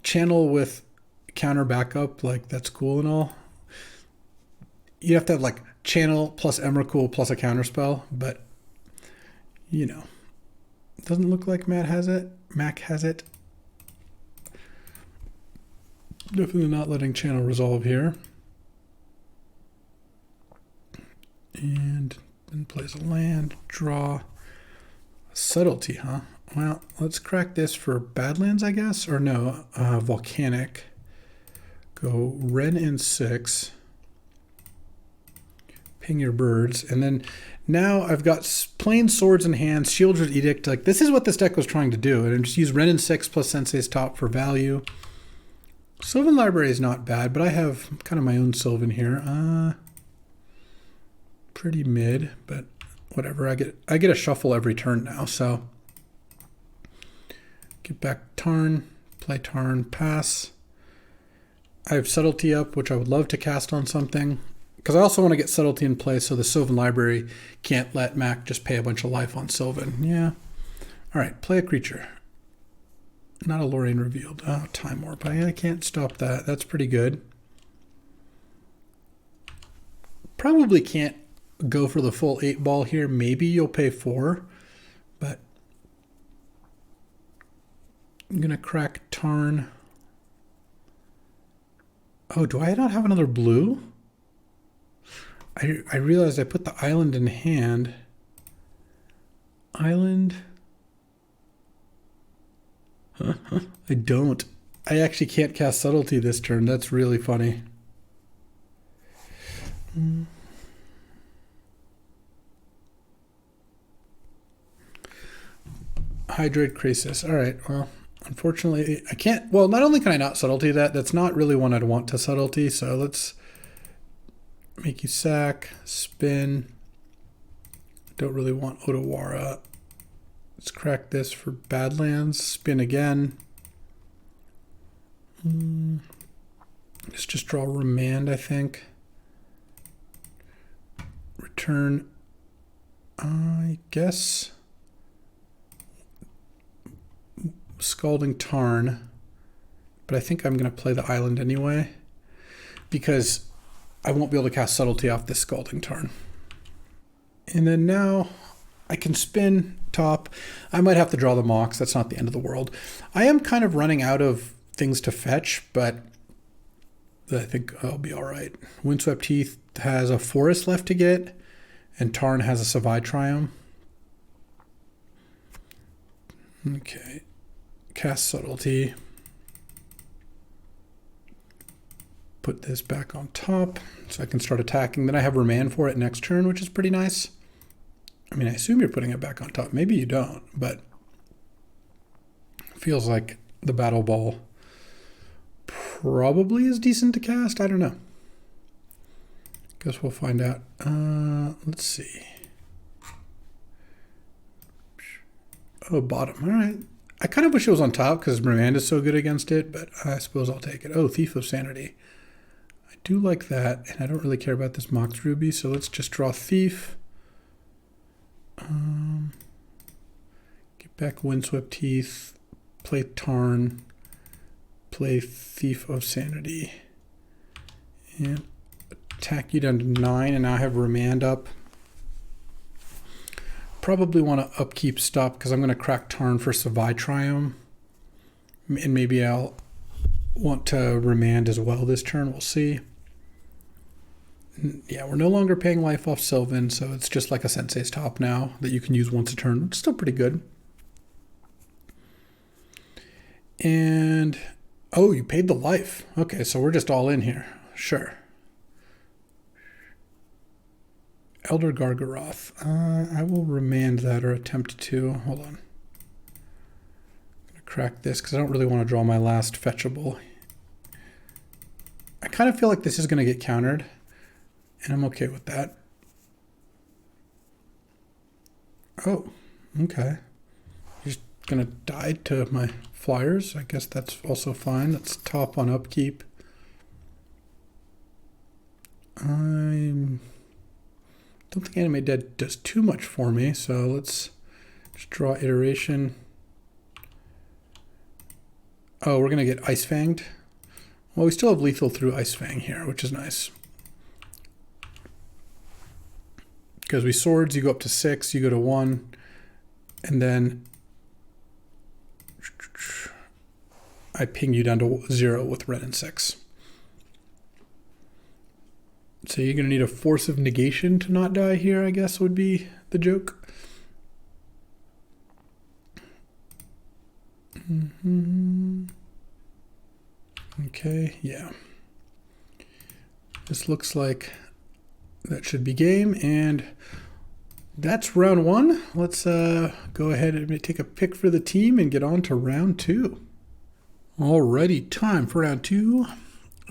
Channel with counter backup, that's cool and all. You have to have Channel plus Emrakul plus a counter spell, but it doesn't look like Mac has it. Definitely not letting Channel resolve here. And then plays a land, draw. Subtlety, huh? Well, let's crack this for Badlands, I guess, or no, Volcanic. Go Wrenn and Six. Ping your birds, and then now I've got plain swords in hand, Shieldred's Edict. This is what this deck was trying to do, and just use Wrenn and Six plus Sensei's Top for value. Sylvan Library is not bad, but I have kind of my own Sylvan here. Pretty mid, but whatever. I get a shuffle every turn now, so get back Tarn, play Tarn, pass. I have Subtlety up, which I would love to cast on something, because I also want to get Subtlety in place so the Sylvan Library can't let Mac just pay a bunch of life on Sylvan. Yeah. All right, play a creature. Not a Lorraine revealed. Oh, Time Warp. I can't stop that. That's pretty good. Probably can't go for the full 8 ball here. Maybe you'll pay 4, but I'm going to crack Tarn. Oh, do I not have another blue? I realized I put the island in hand. Island. I don't. I actually can't cast Subtlety this turn. That's really funny. Hydrate Crisis. All right, well, unfortunately, I can't. Well, not only can I not Subtlety that's not really one I'd want to Subtlety, so let's make you sack, spin. Don't really want Otawara. Let's crack this for Badlands, spin again. Let's just draw Remand, I think. Return, I guess. Scalding Tarn, but I think I'm going to play the island anyway because I won't be able to cast Subtlety off this Scalding Tarn. And then now I can spin top. I might have to draw the Mox. That's not the end of the world. I am kind of running out of things to fetch, but I think I'll be all right. Windswept Heath has a Forest left to get, and Tarn has a Savai Triumph. Okay. Cast Subtlety. Put this back on top so I can start attacking. Then I have Remand for it next turn, which is pretty nice. I mean, I assume you're putting it back on top. Maybe you don't, but it feels like the Battle Ball probably is decent to cast. I don't know. Guess we'll find out. Let's see. Oh, bottom. All right. I kind of wish it was on top because Remand is so good against it, but I suppose I'll take it. Oh, Thief of Sanity. I do like that, and I don't really care about this Mox Ruby, so let's just draw Thief. Get back Windswept Heath, play Tarn, play Thief of Sanity, and attack you down to 9, and now I have Remand up. Probably want to upkeep stop because I'm going to crack Tarn for Savai Triumph. And maybe I'll want to Remand as well this turn. We'll see. Yeah, we're no longer paying life off Sylvan, so it's just like a Sensei's Top now that you can use once a turn. It's still pretty good. And, oh, you paid the life. Okay, so we're just all in here. Sure. Elder Gargaroth. I will Remand that or attempt to. Hold on. I'm going to crack this because I don't really want to draw my last fetchable. I kind of feel like this is going to get countered, and I'm okay with that. Oh, okay. You're just going to die to my flyers. I guess that's also fine. That's top on upkeep. I don't think Animate Dead does too much for me, so let's just draw Iteration. Oh, we're going to get Ice Fanged. Well, we still have lethal through Ice Fang here, which is nice. Because we swords, you go up to 6, you go to 1, and then I ping you down to 0 with Wrenn and Six. So you're going to need a Force of Negation to not die here, I guess would be the joke. Okay, yeah. This looks like that should be game, and that's round 1. Let's go ahead and take a pick for the team and get on to round 2. Alrighty, time for round 2.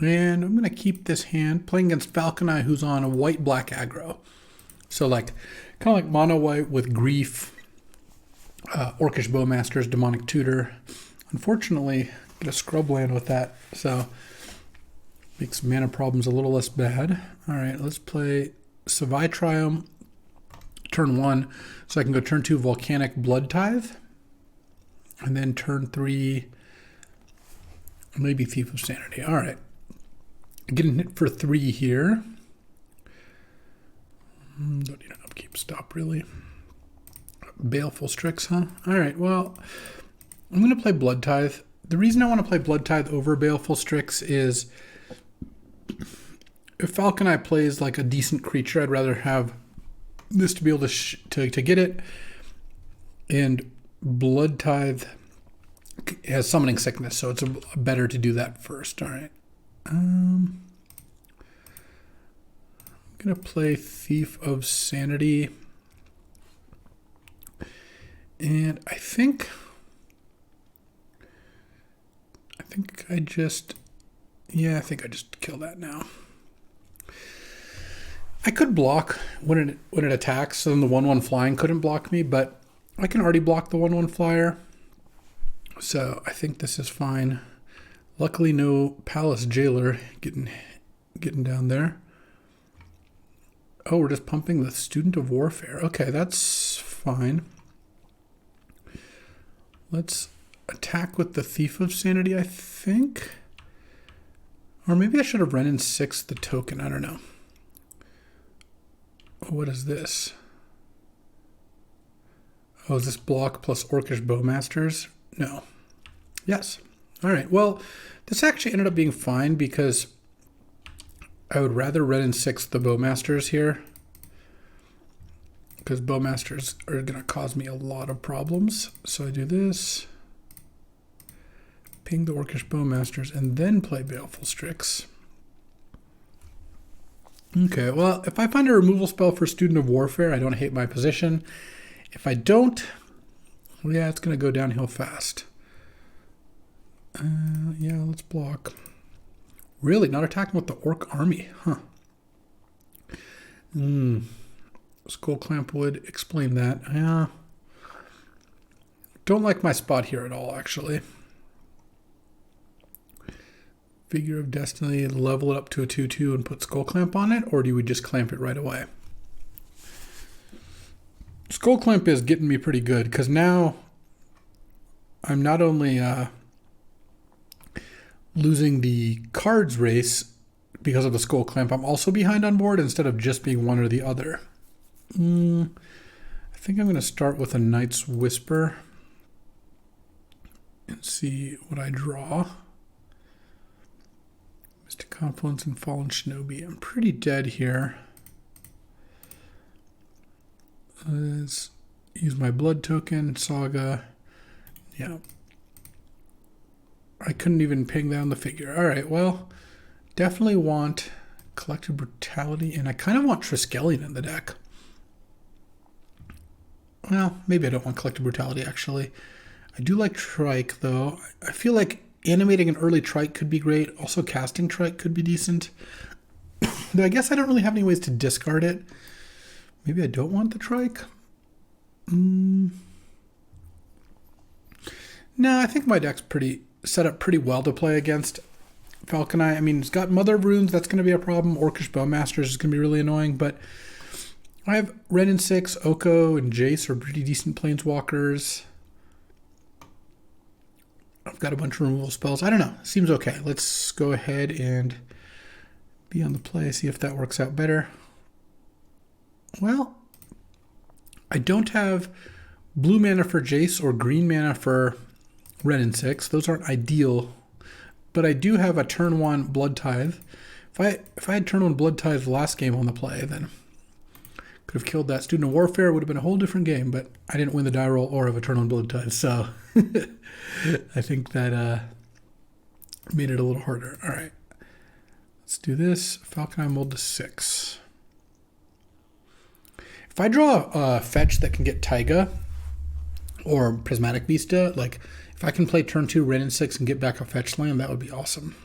And I'm going to keep this hand playing against Falconi, who's on a white-black aggro. So like, kind of like mono-white with Grief, Orcish Bowmaster's Demonic Tutor. Unfortunately, get a scrub land with that, so makes mana problems a little less bad. Alright, let's play Savai Triumph, turn 1, so I can go turn 2 Volcanic Blood Tithe, and then turn 3, maybe Thief of Sanity. Alright. Getting hit for 3 here. Don't need an upkeep stop, really. Baleful Strix, huh? Alright, well, I'm going to play Blood Tithe. The reason I want to play Blood Tithe over Baleful Strix is if Falconi plays like a decent creature, I'd rather have this to be able to get it. And Blood Tithe has Summoning Sickness, so it's better to do that first. Alright. I'm going to play Thief of Sanity. And I think I just kill that now. I could block when it attacks, so then the 1/1 flying couldn't block me, but I can already block the 1/1 flyer. So I think this is fine. Luckily no Palace Jailer getting down there. Oh, we're just pumping the Student of Warfare. Okay, that's fine. Let's attack with the Thief of Sanity, I think. Or maybe I should have Wrenn and Six the token. I don't know. What is this? Oh, is this block plus Orcish Bowmasters? No. Yes. All right. Well, this actually ended up being fine because I would rather Wrenn and Six the Bowmasters here, because Bowmasters are going to cause me a lot of problems. So I do this, ping the Orcish Bowmasters, and then play Baleful Strix. Okay, well, if I find a removal spell for Student of Warfare, I don't hate my position. If I don't, well, yeah, it's going to go downhill fast. Yeah, let's block. Really? Not attacking with the Orc army, huh? Skull Clamp would explain that. Yeah. Don't like my spot here at all, actually. Figure of Destiny, level it up to a 2/2 and put Skull Clamp on it, or do we just clamp it right away? Skull Clamp is getting me pretty good, because now I'm not only losing the cards race because of the Skull Clamp, I'm also behind on board instead of just being one or the other. I think I'm going to start with a Knight's Whisper and see what I draw. Mystic Confluence and Fallen Shinobi. I'm pretty dead here. Let's use my blood token, Saga. Yeah. I couldn't even ping down the figure. All right, well, definitely want Collective Brutality, and I kind of want Triskelion in the deck. Well, maybe I don't want Collective Brutality, actually. I do like Trike, though. I feel like animating an early Trike could be great. Also, casting Trike could be decent. Though I guess I don't really have any ways to discard it. Maybe I don't want the Trike. No, I think my deck's set up pretty well to play against Falconi. I mean, it's got Mother of Runes. That's going to be a problem. Orcish Bowmasters is going to be really annoying. But I have Wrenn and Six, Oko, and Jace are pretty decent planeswalkers. I've got a bunch of removal spells. I don't know. Seems okay. Let's go ahead and be on the play, see if that works out better. Well, I don't have blue mana for Jace or green mana for Wrenn and Six. Those aren't ideal, but I do have a turn 1 Blood Tithe. If I had turn 1 Blood Tithe last game on the play, then could have killed that Student of Warfare. It would have been a whole different game, but I didn't win the die roll or have a turn 1 Blood Tithe, so I think that made it a little harder. All right, let's do this. Falconi mold to 6. If I draw a fetch that can get Taiga or Prismatic Vista, like If I can play turn 2 Wrenn and Six and get back a fetch land, that would be awesome.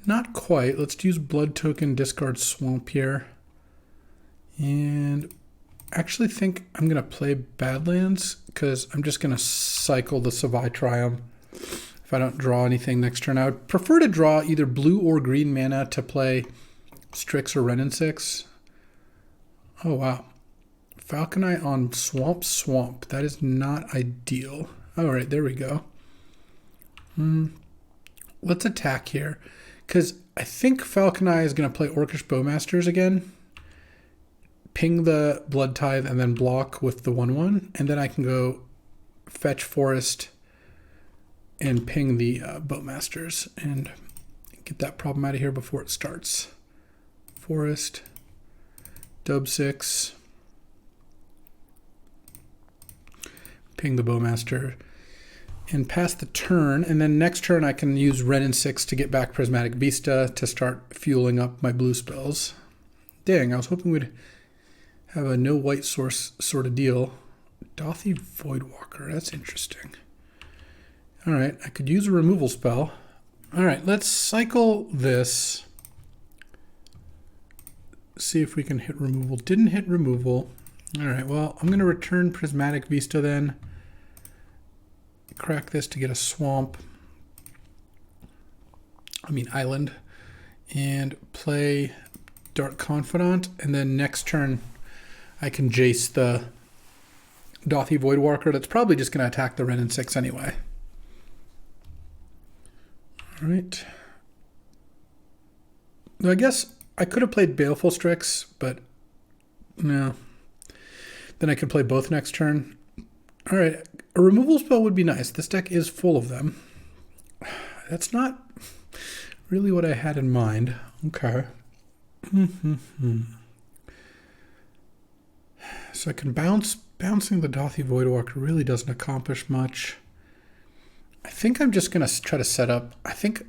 Not quite. Let's use blood token, discard swamp here. And actually think I'm going to play Badlands because I'm just going to cycle the Savai Triumph if I don't draw anything next turn. I would prefer to draw either blue or green mana to play Strix or Wrenn and Six. Oh, wow. Falcon Eye on Swamp. That is not ideal. All right, there we go. Let's attack here because I think Falcon Eye is going to play Orcish Bowmasters again. Ping the Blood Tithe and then block with the 1/1, and then I can go fetch Forest and ping the Bowmasters and get that problem out of here before it starts. Forest, Dub 6, ping the Bowmaster, and pass the turn, and then next turn I can use Wrenn and Six to get back Prismatic Vista to start fueling up my blue spells. Dang, I was hoping we'd have a no white source sort of deal. Dothy Voidwalker, that's interesting. All right, I could use a removal spell. All right, let's cycle this. See if we can hit removal. Didn't hit removal. All right, well, I'm going to return Prismatic Vista then. Crack this to get a swamp. Island. And play Dark Confidant. And then next turn, I can Jace the Dothy Voidwalker. That's probably just going to attack the Wrenn and Six anyway. All right. I guess I could have played Baleful Strix, but no. Then I could play both next turn. All right. A removal spell would be nice. This deck is full of them. That's not really what I had in mind. Okay. So I can bounce. Bouncing the Dothy Voidwalker really doesn't accomplish much. I think I'm just going to try to set up. I think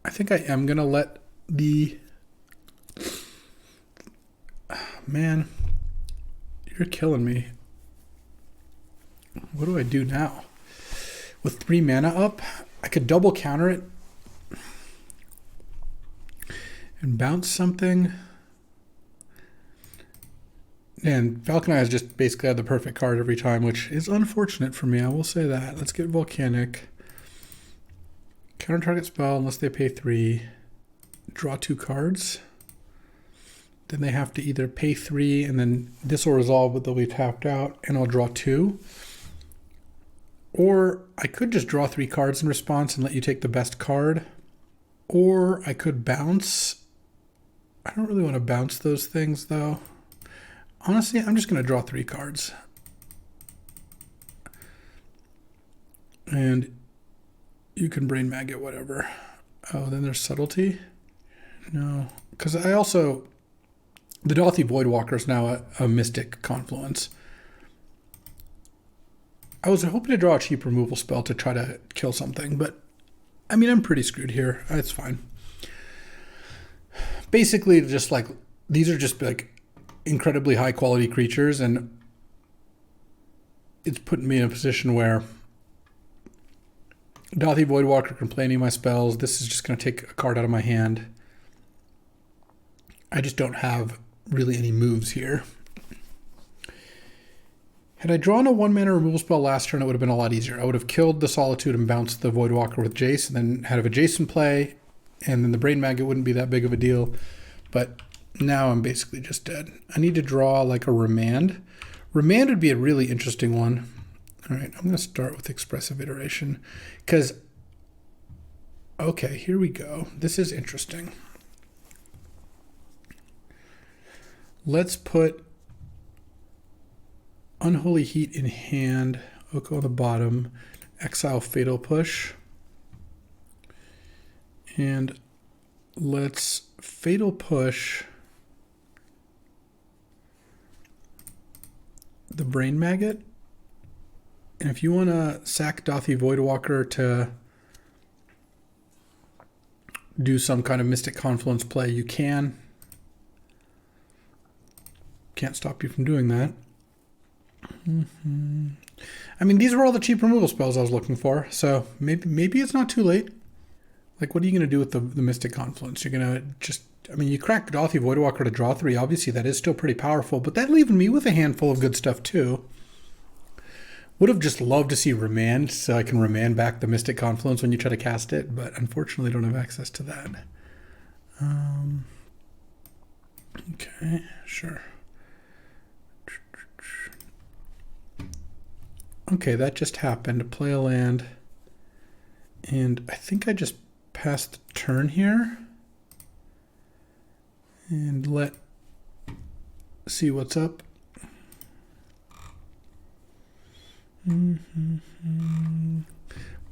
I am going to let the... Man, you're killing me. What do I do now? With 3 mana up, I could double counter it and bounce something. And Falcon Eye has just basically had the perfect card every time, which is unfortunate for me. I will say that. Let's get Volcanic. Counter target spell unless they pay 3. Draw 2 cards. Then they have to either pay 3 and then this will resolve, but they'll be tapped out, and I'll draw 2. Or I could just draw 3 cards in response and let you take the best card. Or I could bounce. I don't really want to bounce those things though. Honestly, I'm just going to draw 3 cards. And you can Brain Maggot whatever. Oh, then there's Subtlety? No. Because I also... The Dothy Voidwalker is now a Mystic Confluence. I was hoping to draw a cheap removal spell to try to kill something, but I'm pretty screwed here. It's fine. Basically, just like... These are just like... incredibly high quality creatures, and it's putting me in a position where Dothy Voidwalker can play any of my spells. This is just going to take a card out of my hand. I just don't have really any moves here. Had I drawn a 1-mana removal spell last turn, it would have been a lot easier. I would have killed the Solitude and bounced the Voidwalker with Jace, and then had a Jason play, and then the Brain Maggot wouldn't be that big of a deal. But now I'm basically just dead. I need to draw like a Remand. Remand would be a really interesting one. All right, I'm going to start with Expressive Iteration because, okay, here we go. This is interesting. Let's put Unholy Heat in hand, Oko on the bottom, exile Fatal Push, and let's Fatal Push the Brain Maggot. And if you want to sack Dothy Voidwalker to do some kind of Mystic Confluence play, you can. Can't stop you from doing that. I mean, these were all the cheap removal spells I was looking for, so maybe it's not too late. Like, what are you going to do with the Mystic Confluence? You're going to just... I mean, you crack Dauthi Voidwalker to draw 3. Obviously, that is still pretty powerful, but that leaving me with a handful of good stuff, too. Would have just loved to see Remand, so I can remand back the Mystic Confluence when you try to cast it, but unfortunately don't have access to that. Okay, sure. Okay, that just happened. Play a land. And I think I just passed the turn here. And see what's up.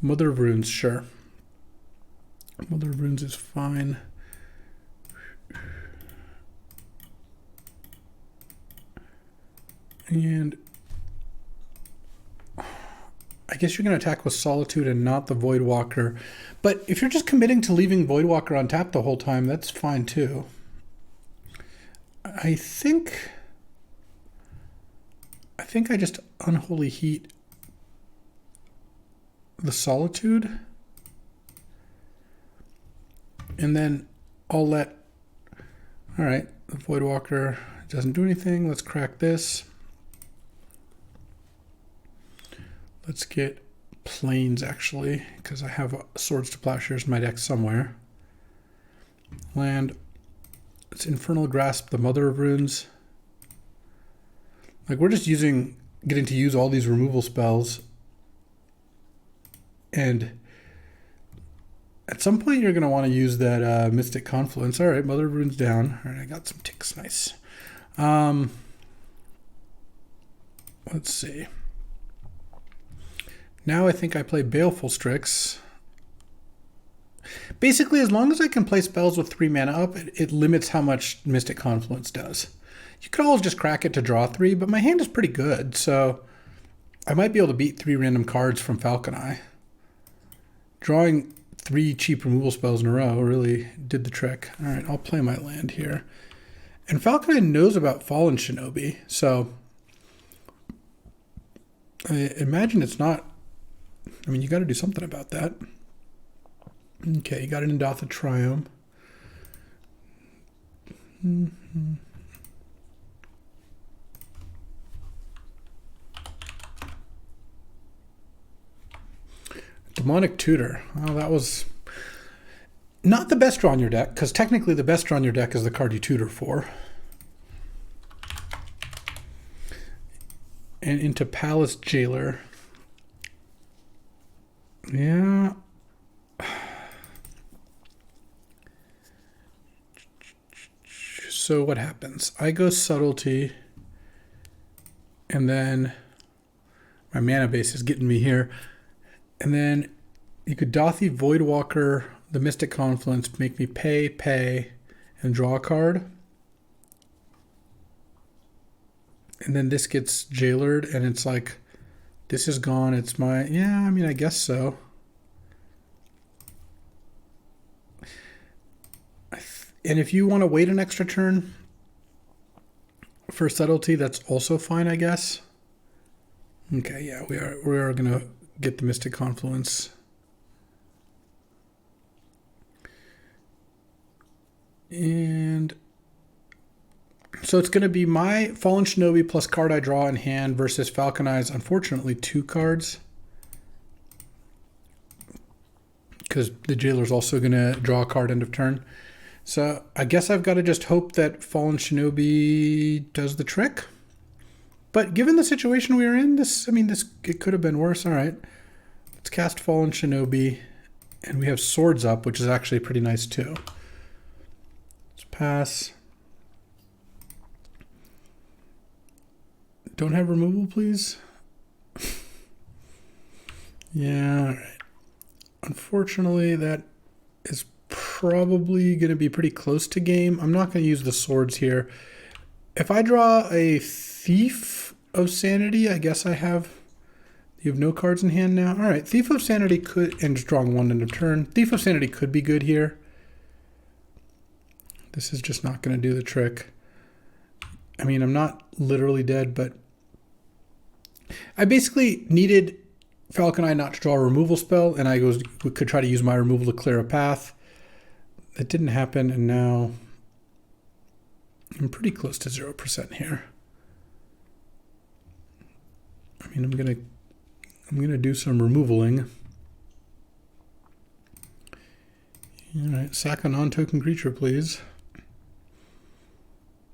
Mother of Runes, sure. Mother of Runes is fine. And I guess you're going to attack with Solitude and not the Voidwalker. But if you're just committing to leaving Voidwalker on tap the whole time, that's fine too. I think I just Unholy Heat the Solitude. And then I'll let... Alright, the Voidwalker doesn't do anything. Let's crack this. Let's get Plains, actually, because I have Swords to Plowshares in my deck somewhere. Land. It's Infernal Grasp, the Mother of Runes. Like, we're just getting to use all these removal spells. And at some point, you're going to want to use that Mystic Confluence. All right, Mother of Runes down. All right, I got some ticks. Nice. Let's see. Now I think I play Baleful Strix. Basically, as long as I can play spells with 3 mana up, it limits how much Mystic Confluence does. You could always just crack it to draw 3, but my hand is pretty good, so I might be able to beat 3 random cards from Falcon Eye. Drawing 3 cheap removal spells in a row really did the trick. All right, I'll play my land here. And Falcon Eye knows about Fallen Shinobi, so I imagine it's not... I mean, you got to do something about that. Okay, you got an Indatha Triumph. Demonic Tutor. Well, that was not the best draw in your deck, because technically the best draw in your deck is the card you tutor for. And into Palace Jailer. Yeah. So what happens? I go Subtlety, and then my mana base is getting me here. And then you could Dauthi Voidwalker, the Mystic Confluence, make me pay, and draw a card. And then this gets jailered, and it's like, this is gone. It's my... Yeah, I mean, I guess so. And if you want to wait an extra turn for Subtlety, that's also fine, I guess. Okay, yeah, we are going to get the Mystic Confluence. And so it's going to be my Fallen Shinobi plus card I draw in hand versus Falcon Eye's, unfortunately, 2 cards. Because the Jailer's also going to draw a card end of turn. So I guess I've got to just hope that Fallen Shinobi does the trick. But given the situation we are in, it could have been worse. All right, let's cast Fallen Shinobi, and we have Swords up, which is actually pretty nice too. Let's pass. Don't have removal, please. Yeah, all right. Unfortunately, that is probably going to be pretty close to game. I'm not going to use the swords here. If I draw a Thief of Sanity, I guess I have... You have no cards in hand now? All right, Thief of Sanity could... And just drawing 1 end of turn. Thief of Sanity could be good here. This is just not going to do the trick. I mean, I'm not literally dead, but I basically needed Falcon Eye not to draw a removal spell, and I could try to use my removal to clear a path. That didn't happen, and now I'm pretty close to 0% here. I mean, I'm gonna do some removaling. All right, sack a non-token creature, please.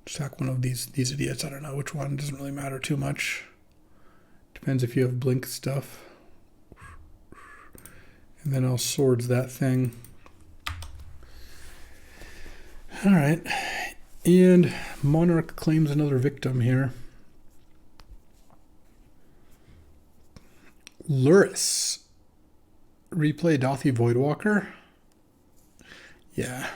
Sack one of these idiots. I don't know which one. Doesn't really matter too much. Depends if you have blink stuff. And then I'll swords that thing. All right. And Monarch claims another victim here. Luris. Replay Dothy Voidwalker. Yeah.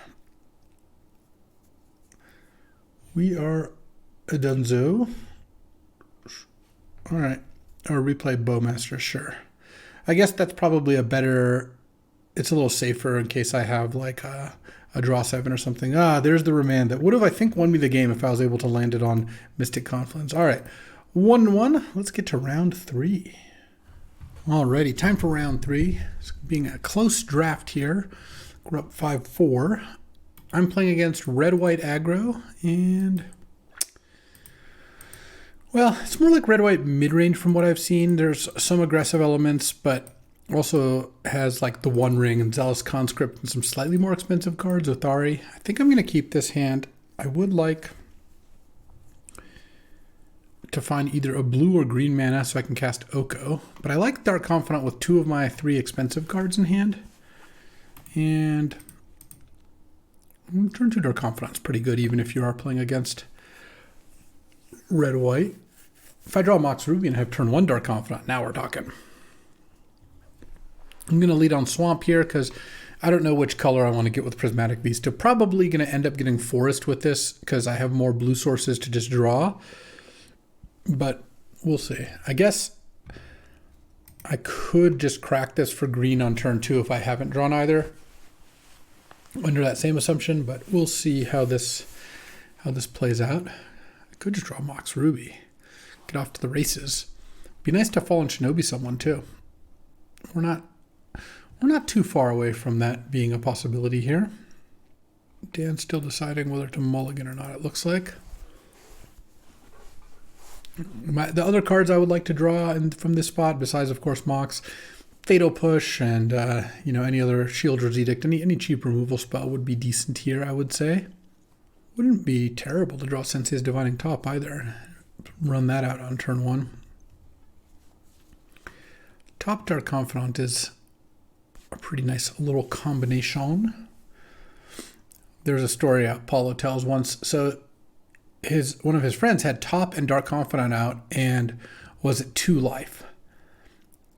We are a dunzo. All right. Or replay Bowmaster, sure. I guess that's probably a better... It's a little safer in case I have like a draw 7 or something. Ah, there's the remand that would have, I think, won me the game if I was able to land it on Mystic Confluence. All right. 1-1. Let's get to round 3. Alrighty, time for round 3. It's being a close draft here. We're up 5-4. I'm playing against red-white aggro, and... Well, it's more like red-white mid-range from what I've seen. There's some aggressive elements, but also has like the One Ring and Zealous Conscript and some slightly more expensive cards, Othari. I think I'm going to keep this hand. I would like to find either a blue or green mana so I can cast Oko. But I like Dark Confidant with 2 of my 3 expensive cards in hand. And turn 2 Dark Confidant's pretty good even if you are playing against red-white. If I draw Mox Ruby and have turn 1 Dark Confidant, now we're talking. I'm going to lead on Swamp here because I don't know which color I want to get with Prismatic Vista. Probably going to end up getting Forest with this because I have more blue sources to just draw. But we'll see. I guess I could just crack this for green on turn 2 if I haven't drawn either. Under that same assumption, but we'll see how this plays out. I could just draw Mox Ruby. Get off to the races. Be nice to Fallen Shinobi someone too. We're not too far away from that being a possibility here. Dan's still deciding whether to mulligan or not, it looks like. The other cards I would like to draw from this spot, besides, of course, Mox, Fatal Push, and any other Shieldred's Edict, any cheap removal spell would be decent here, I would say. Wouldn't be terrible to draw Sensei's Divining Top either. Run that out on turn 1. Top Dark Confidant is a pretty nice little combination. There's a story Paulo tells once. So one of his friends had Top and Dark Confidant out and was at 2 life.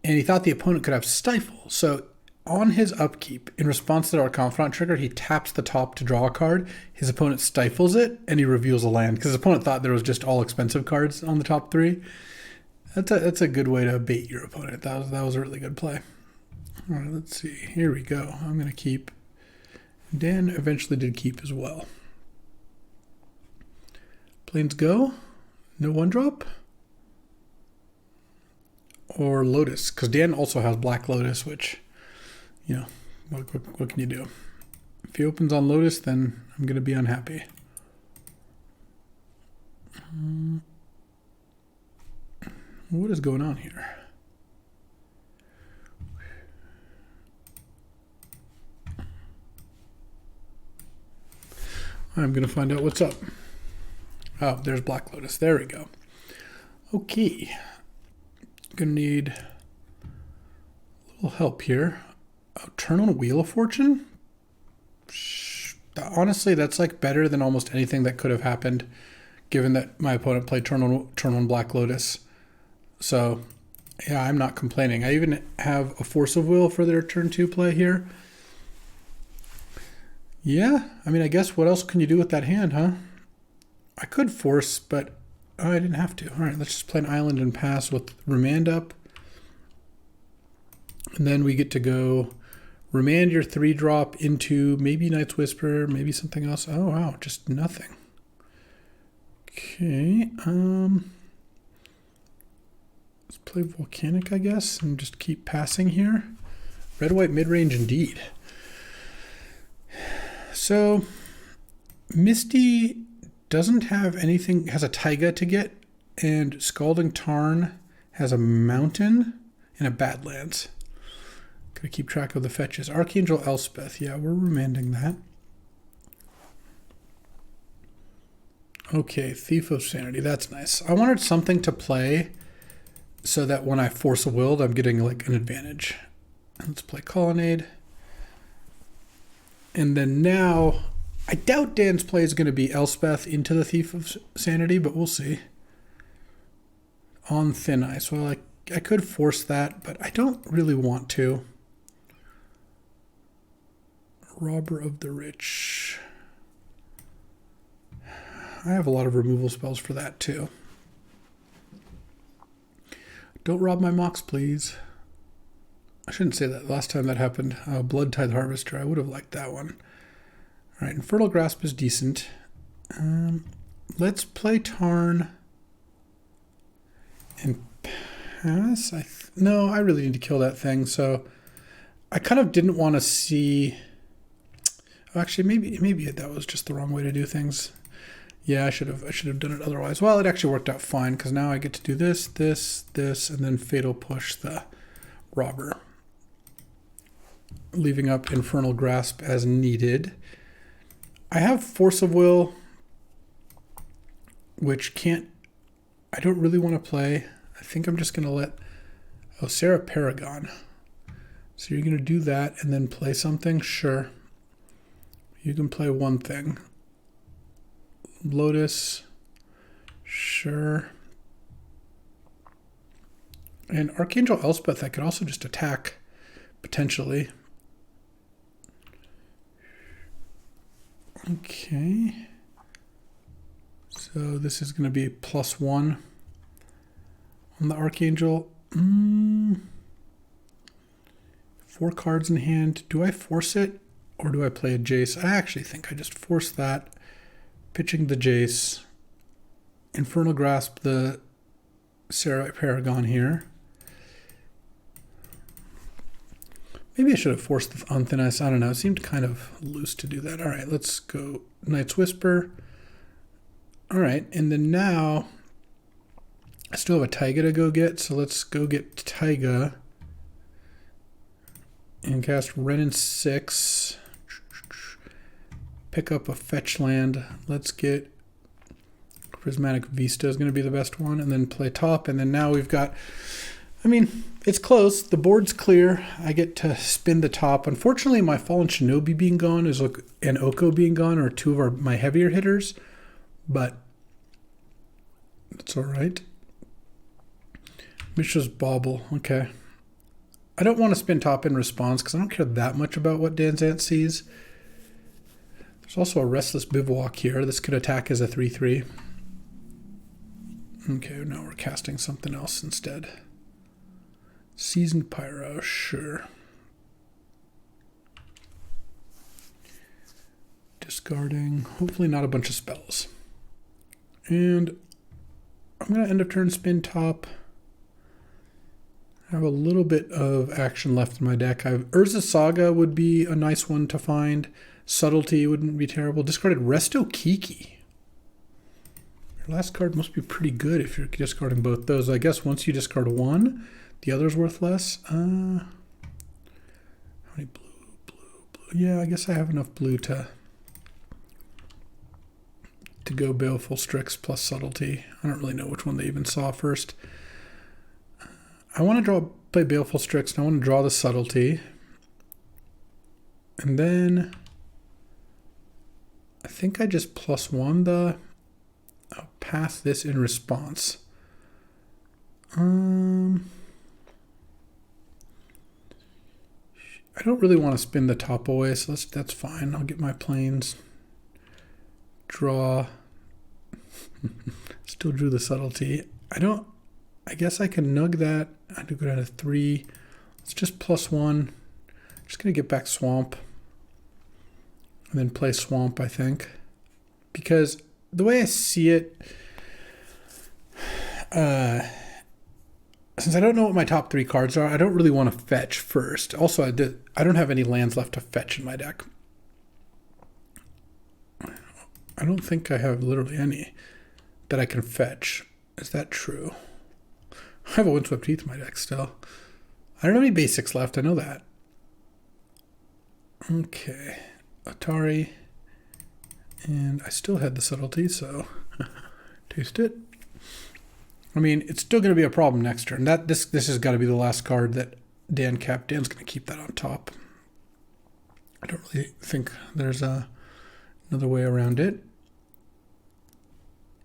And he thought the opponent could have Stifle. So on his upkeep, in response to the Dark Confidant trigger, he taps the top to draw a card. His opponent stifles it, and he reveals a land. Because his opponent thought there was just all expensive cards on the top 3. That's a good way to bait your opponent. That was a really good play. All right, let's see. Here we go. I'm going to keep. Dan eventually did keep as well. Plains go. No 1-drop. Or Lotus. Because Dan also has Black Lotus, which, what can you do? If he opens on Lotus, then I'm going to be unhappy. What is going on here? I'm going to find out what's up. Oh, there's Black Lotus. There we go. Okay. Going to need a little help here. Turn on Wheel of Fortune? Honestly, that's like better than almost anything that could have happened, given that my opponent played turn on Black Lotus. So, yeah, I'm not complaining. I even have a Force of Will for their turn 2 play here. Yeah, I mean, I guess what else can you do with that hand, huh? I could force, but I didn't have to. All right, let's just play an island and pass with Remand up. And then we get to go remand your 3-drop into maybe Night's Whisper, maybe something else. Oh, wow, just nothing. Okay, Let's play Volcanic, I guess, and just keep passing here. Red-white mid-range indeed. So Misty doesn't have anything, has a taiga to get, and Scalding Tarn has a mountain and a Badlands. Gotta keep track of the fetches. Archangel Elspeth, yeah, we're remanding that. Okay, Thief of Sanity, that's nice. I wanted something to play so that when I force a willed, I'm getting like an advantage. Let's play Colonnade. And then now, I doubt Dan's play is going to be Elspeth into the Thief of Sanity, but we'll see. On Thin Ice. Well, I could force that, but I don't really want to. Robber of the Rich. I have a lot of removal spells for that too. Don't rob my Mox, please. I shouldn't say that. Last time that happened, Blood Tithe Harvester. I would have liked that one. All right, Infernal Grasp is decent. Let's play Tarn and pass. No, I really need to kill that thing. So I kind of didn't want to see. Oh, actually, maybe that was just the wrong way to do things. Yeah, I should have done it otherwise. Well, it actually worked out fine because now I get to do this, and then Fatal Push the Robber, leaving up Infernal Grasp as needed. I have Force of Will, which I don't really want to play. I think I'm just going to let Sarah Paragon. So you're going to do that and then play something? Sure. You can play one thing. Lotus. Sure. And Archangel Elspeth, I could also just attack, potentially. Okay. So this is going to be +1 on the Archangel. 4 cards in hand. Do I force it or do I play a Jace? I actually think I just force that. Pitching the Jace. Infernal Grasp the Sarah Paragon here. Maybe I should have forced the on Thin Ice. I don't know. It seemed kind of loose to do that. All right, let's go Knight's Whisper. All right, and then now I still have a Taiga to go get, so let's go get Taiga and cast Wrenn and Six. Pick up a fetch land. Let's get Prismatic Vista is going to be the best one, and then play top. And then now we've got, I mean, it's close. The board's clear. I get to spin the top. Unfortunately, my Fallen Shinobi being gone and Oko being gone are two of my heavier hitters, but that's all right. Mishra's Bauble. Okay. I don't want to spin top in response because I don't care that much about what Danzant sees. There's also a Restless Bivouac here. This could attack as a 3/3. Okay, now we're casting something else instead. Seasoned Pyro, sure. Discarding, hopefully not a bunch of spells. And I'm going to end of turn spin top. I have a little bit of action left in my deck. Urza Saga would be a nice one to find. Subtlety wouldn't be terrible. Discarded Resto Kiki. Your last card must be pretty good if you're discarding both those. I guess once you discard one, the other's worth less. How many blue? Yeah, I guess I have enough blue to go Baleful Strix plus Subtlety. I don't really know which one they even saw first. I want to play Baleful Strix, and I want to draw the Subtlety. And then I think I just +1 I'll pass this in response. I don't really want to spin the top away, so that's fine. I'll get my planes. Draw. Still drew the Subtlety. I guess I can nug that. I do go down to 3. It's just +1. Just going to get back Swamp. And then play Swamp, I think. Because the way I see it, since I don't know what my top 3 cards are, I don't really want to fetch first. Also, I don't have any lands left to fetch in my deck. I don't think I have literally any that I can fetch. Is that true? I have a Windswept Heath in my deck still. I don't have any basics left, I know that. Okay, Atari. And I still had the subtlety, so taste it. I mean, it's still going to be a problem next turn. This has got to be the last card that Dan kept. Dan's going to keep that on top. I don't really think there's another way around it.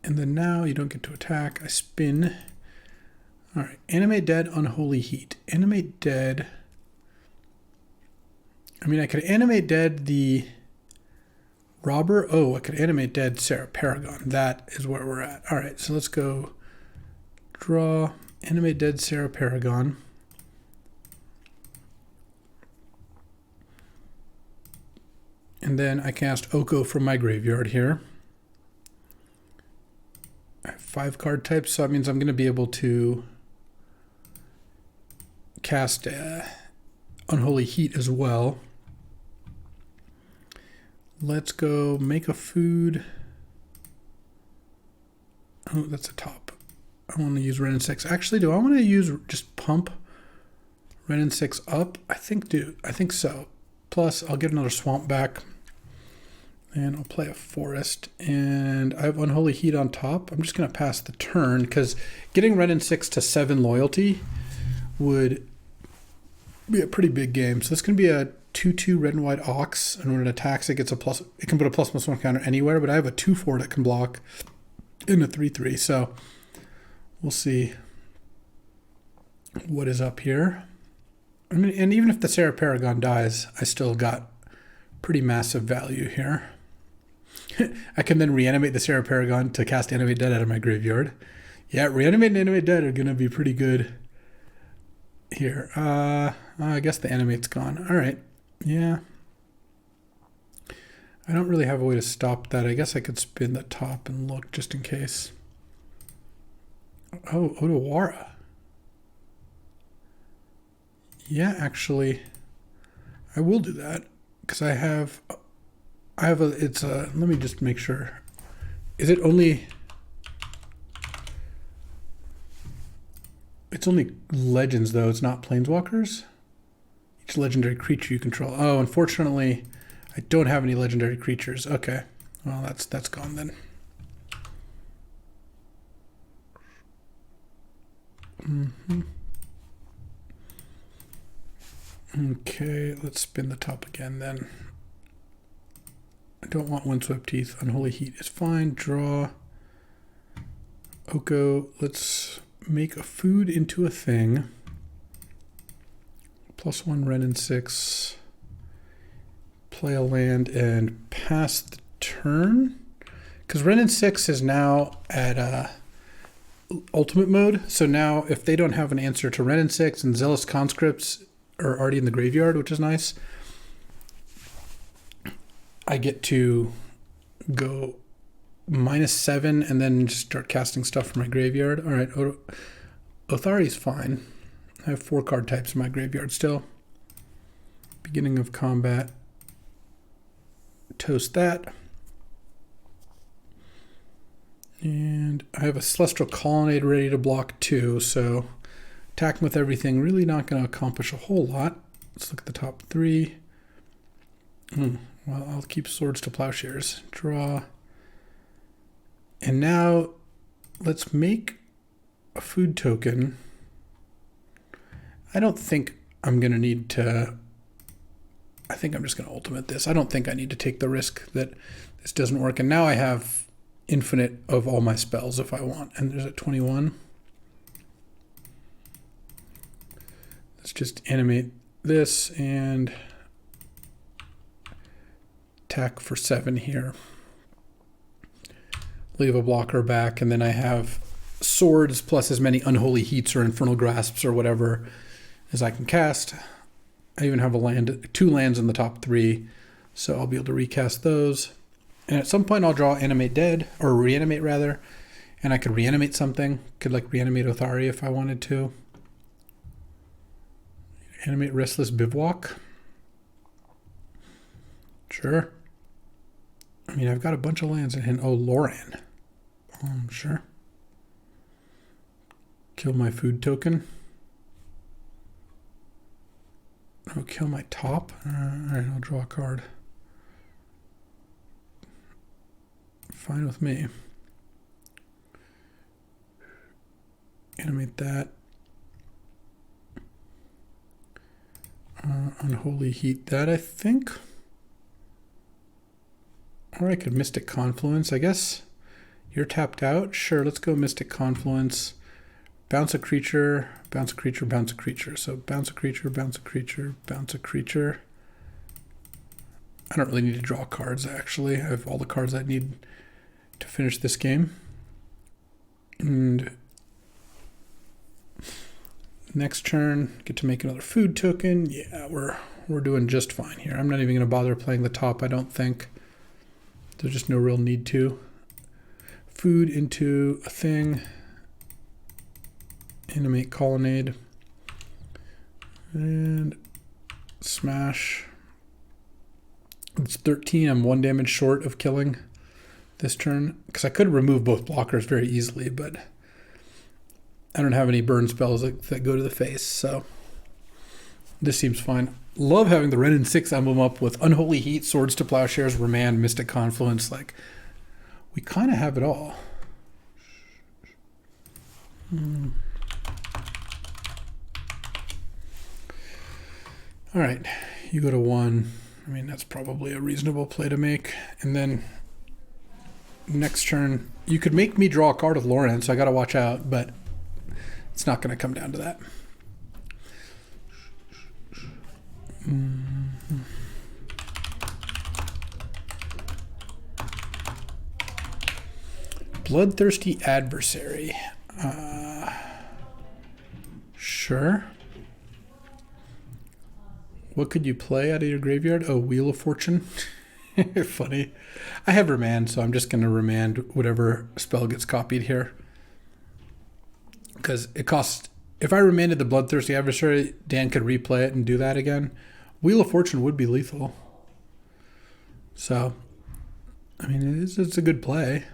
And then now you don't get to attack. I spin. All right, Animate Dead, Unholy Heat. Animate Dead. I mean, I could Animate Dead the Robber. Oh, I could Animate Dead Sarah Paragon. That is where we're at. All right, so let's go draw, Animate Dead Sarah Paragon. And then I cast Oko from my graveyard here. I have 5 card types, so that means I'm going to be able to cast Unholy Heat as well. Let's go make a food. Oh, that's a top. I want to use Wrenn and Six. Actually, do I want to use just pump Wrenn and Six up? I think so. Plus, I'll get another swamp back. And I'll play a forest. And I have Unholy Heat on top. I'm just going to pass the turn because getting Wrenn and Six to 7 loyalty would be a pretty big game. So this is going to be a 2/2 red and white Ox. And when it attacks, it gets a plus. It can put a ++1 counter anywhere. But I have a 2/4 that can block in a 3/3. So we'll see what is up here. I mean, and even if the Sarah Paragon dies, I still got pretty massive value here. I can then reanimate the Sarah Paragon to cast Animate Dead out of my graveyard. Yeah, reanimate and Animate Dead are going to be pretty good here. I guess the Animate's gone. All right. Yeah. I don't really have a way to stop that. I guess I could spin the top and look just in case. Oh, Odawara. Yeah, actually, I will do that because I have let me just make sure. Is it only, it's only legends though, it's not planeswalkers? Each legendary creature you control. Oh, unfortunately, I don't have any legendary creatures. Okay, well that's gone then. Okay, let's spin the top again then. I don't want Windswept Heath. Unholy Heat is fine. Draw. Oko. Let's make a food into a thing. +1 Wrenn and Six. Play a land and pass the turn. Because Wrenn and Six is now at ultimate mode. So now if they don't have an answer to Wrenn and Six and Zealous Conscripts are already in the graveyard, which is nice, I get to go -7 and then just start casting stuff from my graveyard. All right, Othari's fine. I have 4 card types in my graveyard still. Beginning of combat. Toast that. And I have a Celestial Colonnade ready to block too, so attacking with everything really not going to accomplish a whole lot. Let's look at the top 3. Well, I'll keep Swords to Plowshares. Draw. And now let's make a food token. I don't think I'm going to need to... I think I'm just going to ultimate this. I don't think I need to take the risk that this doesn't work. And now I have infinite of all my spells if I want. And there's a 21. Let's just animate this and attack for 7 here. Leave a blocker back, and then I have swords plus as many Unholy Heats or Infernal Grasps or whatever as I can cast. I even have a land, 2 lands in the top 3, so I'll be able to recast those. And at some point I'll draw Animate Dead, or Reanimate rather, and I could reanimate something. Could like reanimate Othari if I wanted to. Animate Restless Bivouac. Sure. I mean, I've got a bunch of lands in hand. Oh, Loran. Sure. Kill my food token. I'll kill my top. Alright, I'll draw a card. Fine with me. Animate that. Unholy Heat that, I think. Or I could Mystic Confluence, I guess. You're tapped out. Sure, let's go Mystic Confluence. Bounce a creature, bounce a creature, bounce a creature. So bounce a creature, bounce a creature, bounce a creature. I don't really need to draw cards, actually. I have all the cards I need to finish this game. And next turn, get to make another food token. Yeah, we're doing just fine here. I'm not even going to bother playing the top, I don't think. There's just no real need to. Food into a thing. Animate Colonnade. And smash. It's 13. I'm 1 damage short of killing this turn. Because I could remove both blockers very easily, but I don't have any burn spells that go to the face, so this seems fine. Love having the Wrenn and Six emblem up with Unholy Heat, Swords to Plowshares, Remand, Mystic Confluence. Like, we kind of have it all. All right, you go to 1. I mean, that's probably a reasonable play to make. And then next turn, you could make me draw a card of Loran, so I got to watch out, but it's not going to come down to that. Bloodthirsty Adversary. Sure. What could you play out of your graveyard? Oh, Wheel of Fortune. Funny. I have Remand, so I'm just going to Remand whatever spell gets copied here. Because it costs... If I remanded the Bloodthirsty Adversary, Dan could replay it and do that again. Wheel of Fortune would be lethal. So, I mean, it's a good play.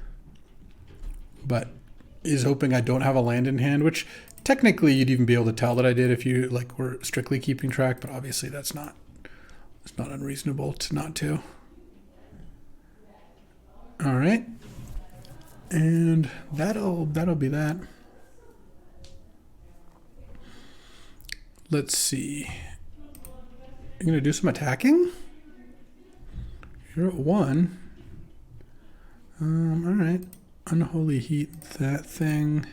But he's hoping I don't have a land in hand, which technically you'd even be able to tell that I did if you were strictly keeping track, but obviously it's not unreasonable to not to. All right. And that'll be that. Let's see. You're going to do some attacking? You're at 1. All right. Unholy Heat that thing.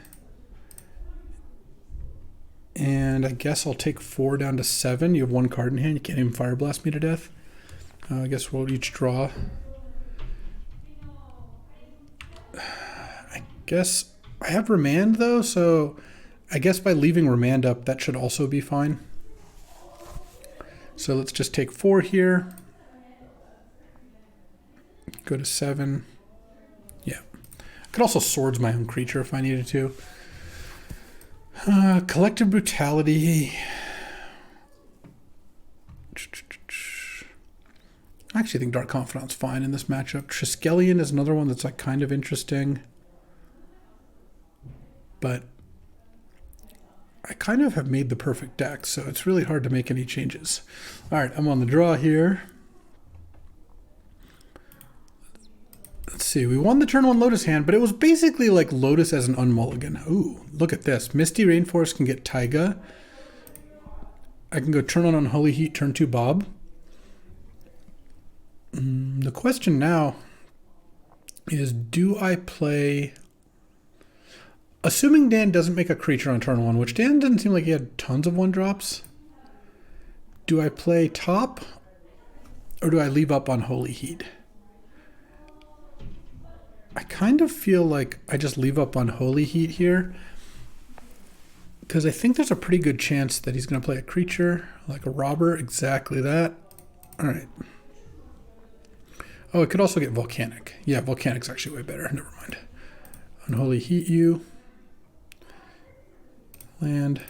And I guess I'll take 4 down to 7. You have 1 card in hand. You can't even Fire Blast me to death. I guess we'll each draw. I guess I have Remand, though, so I guess by leaving Remand up, that should also be fine. So let's just take 4 here. Go to 7. Yeah. I could also Swords my own creature if I needed to. Collective Brutality. I actually think Dark Confidant's fine in this matchup. Triskelion is another one that's kind of interesting. But I kind of have made the perfect deck, so it's really hard to make any changes. All right, I'm on the draw here. Let's see, we won the turn 1 Lotus hand, but it was basically like Lotus as an unmulligan. Ooh, look at this. Misty Rainforest can get Taiga. I can go turn on Unholy Heat, turn 2 Bob. The question now is, do I play... Assuming Dan doesn't make a creature on turn 1, which Dan didn't seem like he had tons of 1-drops, do I play top or do I leave up Unholy Heat? I kind of feel like I just leave up Unholy Heat here because I think there's a pretty good chance that he's going to play a creature, like a robber, exactly that. All right. Oh, it could also get Volcanic. Yeah, Volcanic's actually way better. Never mind. Unholy Heat you. Land.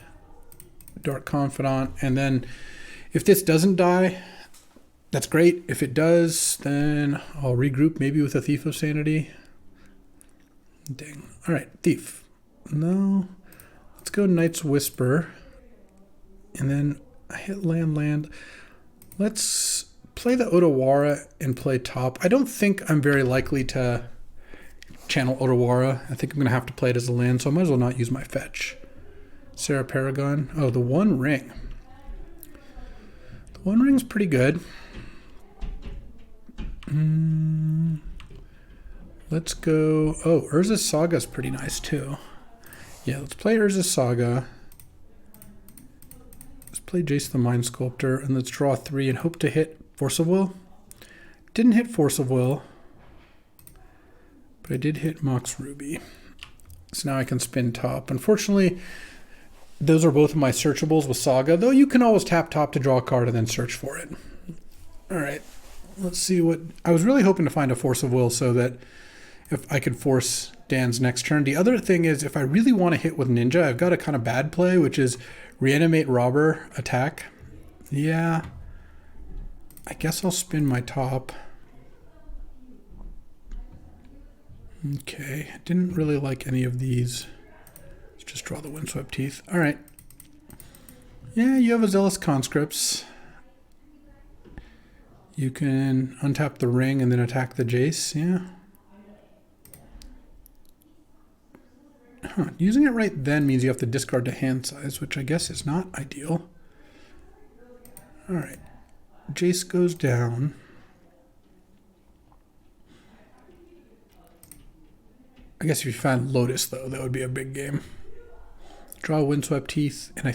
Dark Confidant. And then if this doesn't die, that's great. If it does, then I'll regroup maybe with a Thief of Sanity. Dang. All right, Thief. No. Let's go Knight's Whisper. And then I hit land. Let's play the Otawara and play top. I don't think I'm very likely to channel Otawara. I think I'm going to have to play it as a land, so I might as well not use my fetch. Sarah Paragon. Oh, the One Ring. The One Ring's pretty good. Let's go... Oh, Urza's Saga's pretty nice, too. Yeah, let's play Urza's Saga. Let's play Jace the Mind Sculptor, and let's draw 3 and hope to hit Force of Will. Didn't hit Force of Will, but I did hit Mox Ruby. So now I can spin top. Unfortunately, those are both of my searchables with Saga, though you can always tap top to draw a card and then search for it. All right, let's see what... I was really hoping to find a Force of Will so that if I could force Dan's next turn. The other thing is, if I really want to hit with Ninja, I've got a kind of bad play, which is Reanimate Robber, attack. Yeah, I guess I'll spin my top. Okay, didn't really like any of these. Let's just draw the Windswept Teeth. All right. Yeah, you have a Zealous Conscripts. You can untap the ring and then attack the Jace, yeah. Huh. Using it right then means you have to discard to hand size, which I guess is not ideal. All right. Jace goes down. I guess if you find Lotus, though, that would be a big game. Draw Windswept Teeth, and I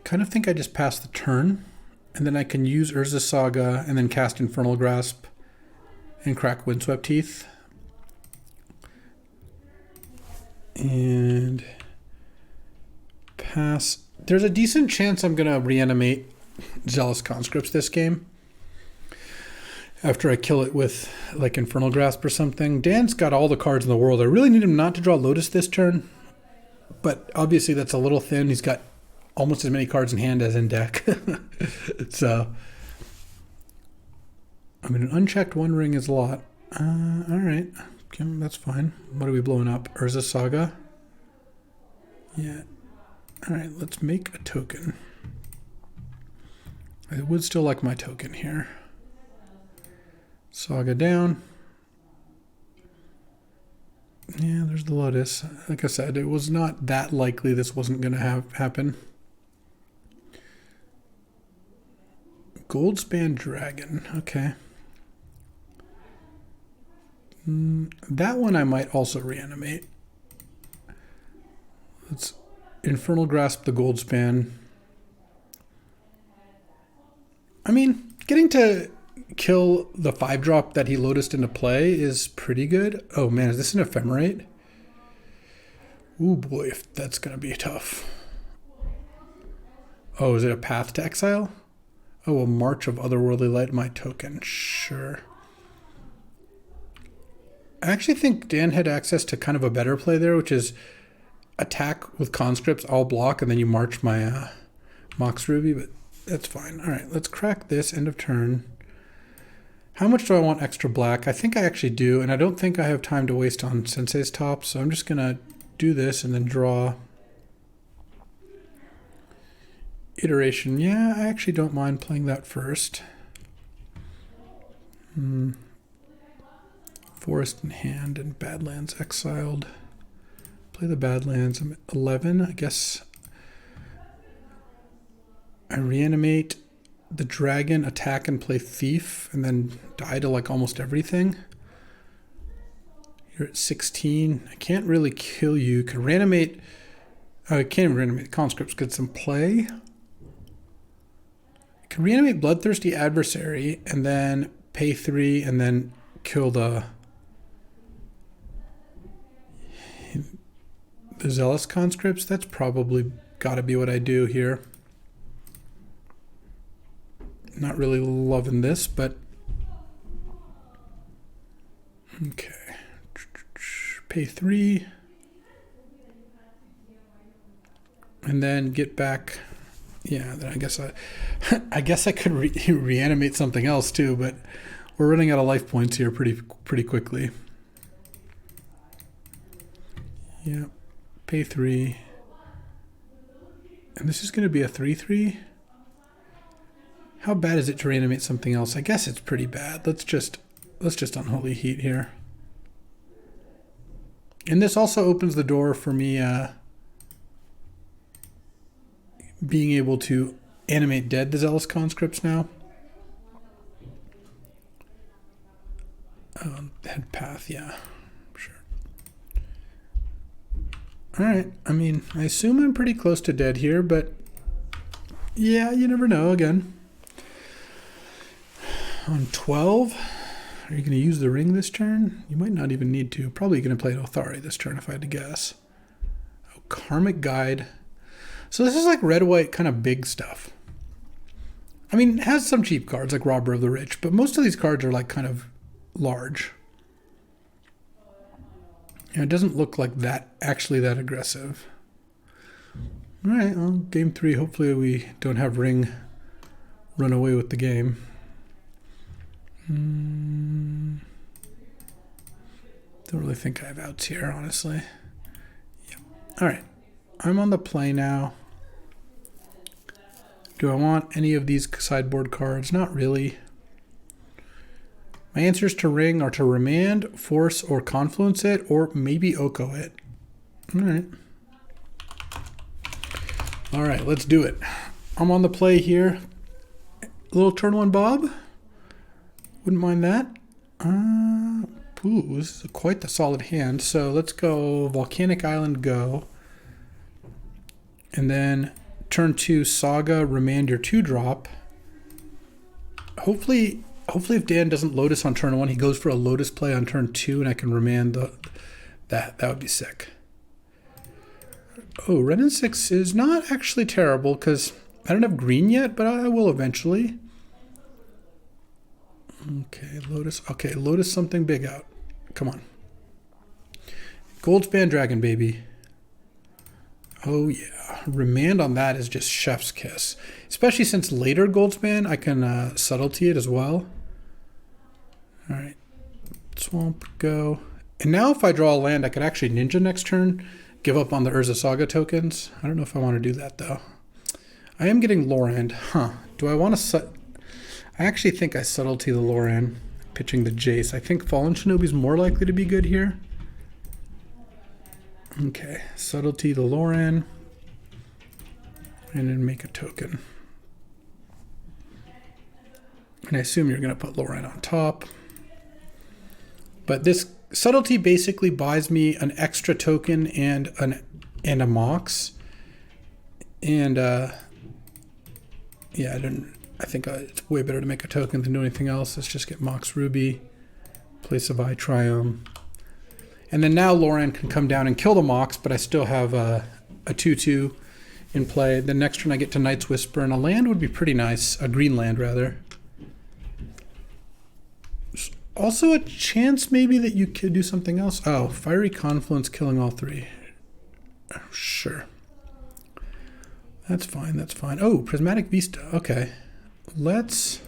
kind of think I just pass the turn, and then I can use Urza's Saga and then cast Infernal Grasp and crack Windswept Teeth. And pass. There's a decent chance I'm going to reanimate Zealous Conscripts this game after I kill it with like Infernal Grasp or something. Dan's got all the cards in the world. I really need him not to draw Lotus this turn, but obviously that's a little thin. He's got almost as many cards in hand as in deck. So, I mean, an unchecked One Ring is a lot. All right. Okay, that's fine. What are we blowing up? Urza's Saga? Yeah. All right, let's make a token. I would still like my token here. Saga down. Yeah, there's the Lotus. Like I said, it was not that likely this wasn't going to happen. Goldspan Dragon. Okay. That one I might also reanimate. Let's Infernal Grasp the Goldspan. I mean, getting to kill the 5-drop that he lotused into play is pretty good. Oh man, is this an Ephemerate? Ooh boy, if that's going to be tough. Oh, is it a Path to Exile? Oh, a March of Otherworldly Light, my token. Sure. I actually think Dan had access to kind of a better play there, which is attack with conscripts, I'll block, and then you march my Mox Ruby, but that's fine. All right, let's crack this, end of turn. How much do I want extra black? I think I actually do, and I don't think I have time to waste on Sensei's top, so I'm just going to do this and then draw. Iteration, yeah, I actually don't mind playing that first. Forest in hand and Badlands exiled. Play the Badlands. I'm at 11. I guess I reanimate the dragon, attack and play Thief, and then die to like almost everything. You're at 16. I can't really kill you. Can reanimate. I can't even reanimate. Conscripts get some play. I can reanimate Bloodthirsty Adversary and then pay 3 and then kill the Zealous Conscripts. That's probably got to be what I do here. Not really loving this, but okay. Pay 3. and then get back. Yeah, then I guess I could reanimate something else too, but we're running out of life points here pretty quickly. Yeah, pay 3. And this is going to be a 3/3. How bad is it to reanimate something else? I guess it's pretty bad. Let's just Unholy Heat here. And this also opens the door for me being able to animate dead the Zealous Conscripts now. Head path, yeah, sure. All right, I mean, I assume I'm pretty close to dead here, but yeah, you never know again. On 12, are you going to use the ring this turn? You might not even need to. Probably going to play Othari this turn if I had to guess. Oh, Karmic Guide. So this is like red-white kind of big stuff. I mean, it has some cheap cards like Robber of the Rich, but most of these cards are like kind of large. It doesn't look like actually that aggressive. All right, well, game 3, hopefully we don't have ring run away with the game. Don't really think I have outs here, honestly. Yeah. All right, I'm on the play now. Do I want any of these sideboard cards? Not really. My answers to ring are to remand, force, or confluence it, or maybe Oko it. All right. All right, let's do it. I'm on the play here. A little turn 1 Bob. Wouldn't mind that. Ooh, this is quite the solid hand. So let's go Volcanic Island, go. And then turn 2 Saga, remand your 2-drop. Hopefully if Dan doesn't Lotus on turn 1, he goes for a Lotus play on turn 2, and I can remand that. That would be sick. Oh, Wrenn and Six is not actually terrible because I don't have green yet, but I will eventually. Okay, Lotus. Okay, Lotus something big out. Come on. Goldspan Dragon, baby. Oh, yeah. Remand on that is just chef's kiss. Especially since later Goldspan, I can subtlety it as well. All right. Swamp, go. And now if I draw a land, I could actually Ninja next turn, give up on the Urza Saga tokens. I don't know if I want to do that, though. I am getting Lorand. Huh. Do I want to... I actually think I subtlety the Lorand, pitching the Jace. I think Fallen Shinobi is more likely to be good here. Okay, subtlety the Lorand, and then make a token. And I assume you're going to put Lorand on top. But this subtlety basically buys me an extra token and a Mox. And yeah, I think it's way better to make a token than do anything else. Let's just get Mox Ruby, Place of Eye Triome. And then now Lorand can come down and kill the Mox, but I still have a 2/2 in play. The next turn I get to Night's Whisper, and a land would be pretty nice. A green land, rather. There's also a chance maybe that you could do something else. Oh, Fiery Confluence killing all 3. Sure. That's fine, that's fine. Oh, Prismatic Vista, okay. Let's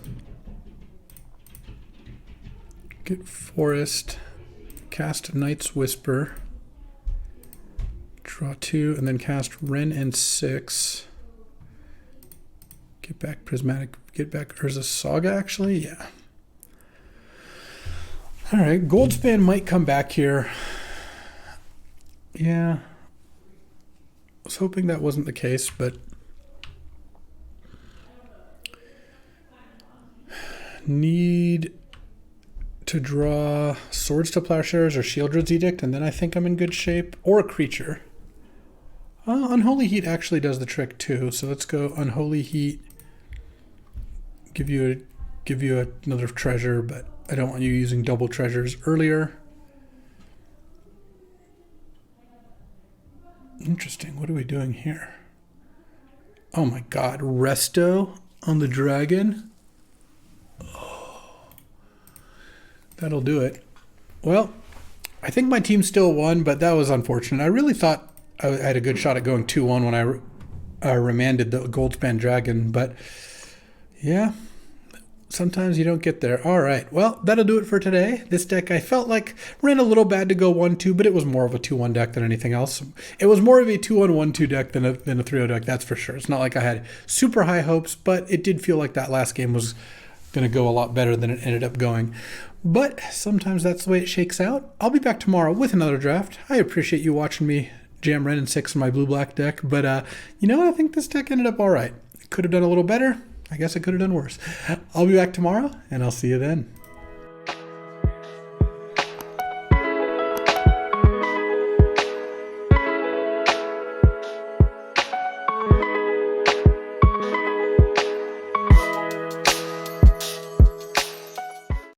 get Forest, cast Night's Whisper, draw 2, and then cast Wrenn and Six. Get back Prismatic, get back Urza Saga, actually, yeah. All right, Goldspan might come back here. Yeah. I was hoping that wasn't the case, but need to draw Swords to Plowshares or Shieldred's Edict, and then I think I'm in good shape. Or a creature. Unholy Heat actually does the trick too, so let's go Unholy Heat. Give you another treasure, but I don't want you using double treasures earlier. Interesting. What are we doing here? Oh my god, Resto on the dragon? Oh, that'll do it. Well, I think my team still won, but that was unfortunate. I really thought I had a good shot at going 2-1 remanded the Goldspan Dragon, but yeah, sometimes you don't get there. All right, well, that'll do it for today. This deck I felt like ran a little bad to go 1-2, but it was more of a 2-1 deck than anything else. It was more of a 2-1, 1-2 deck than a 3-0 deck, that's for sure. It's not like I had super high hopes, but it did feel like that last game was going to go a lot better than it ended up going. But sometimes that's the way it shakes out. I'll be back tomorrow with another draft. I appreciate you watching me jam Wrenn and Six in my blue-black deck, but you know what? I think this deck ended up all right. Could have done a little better. I guess I could have done worse. I'll be back tomorrow, and I'll see you then.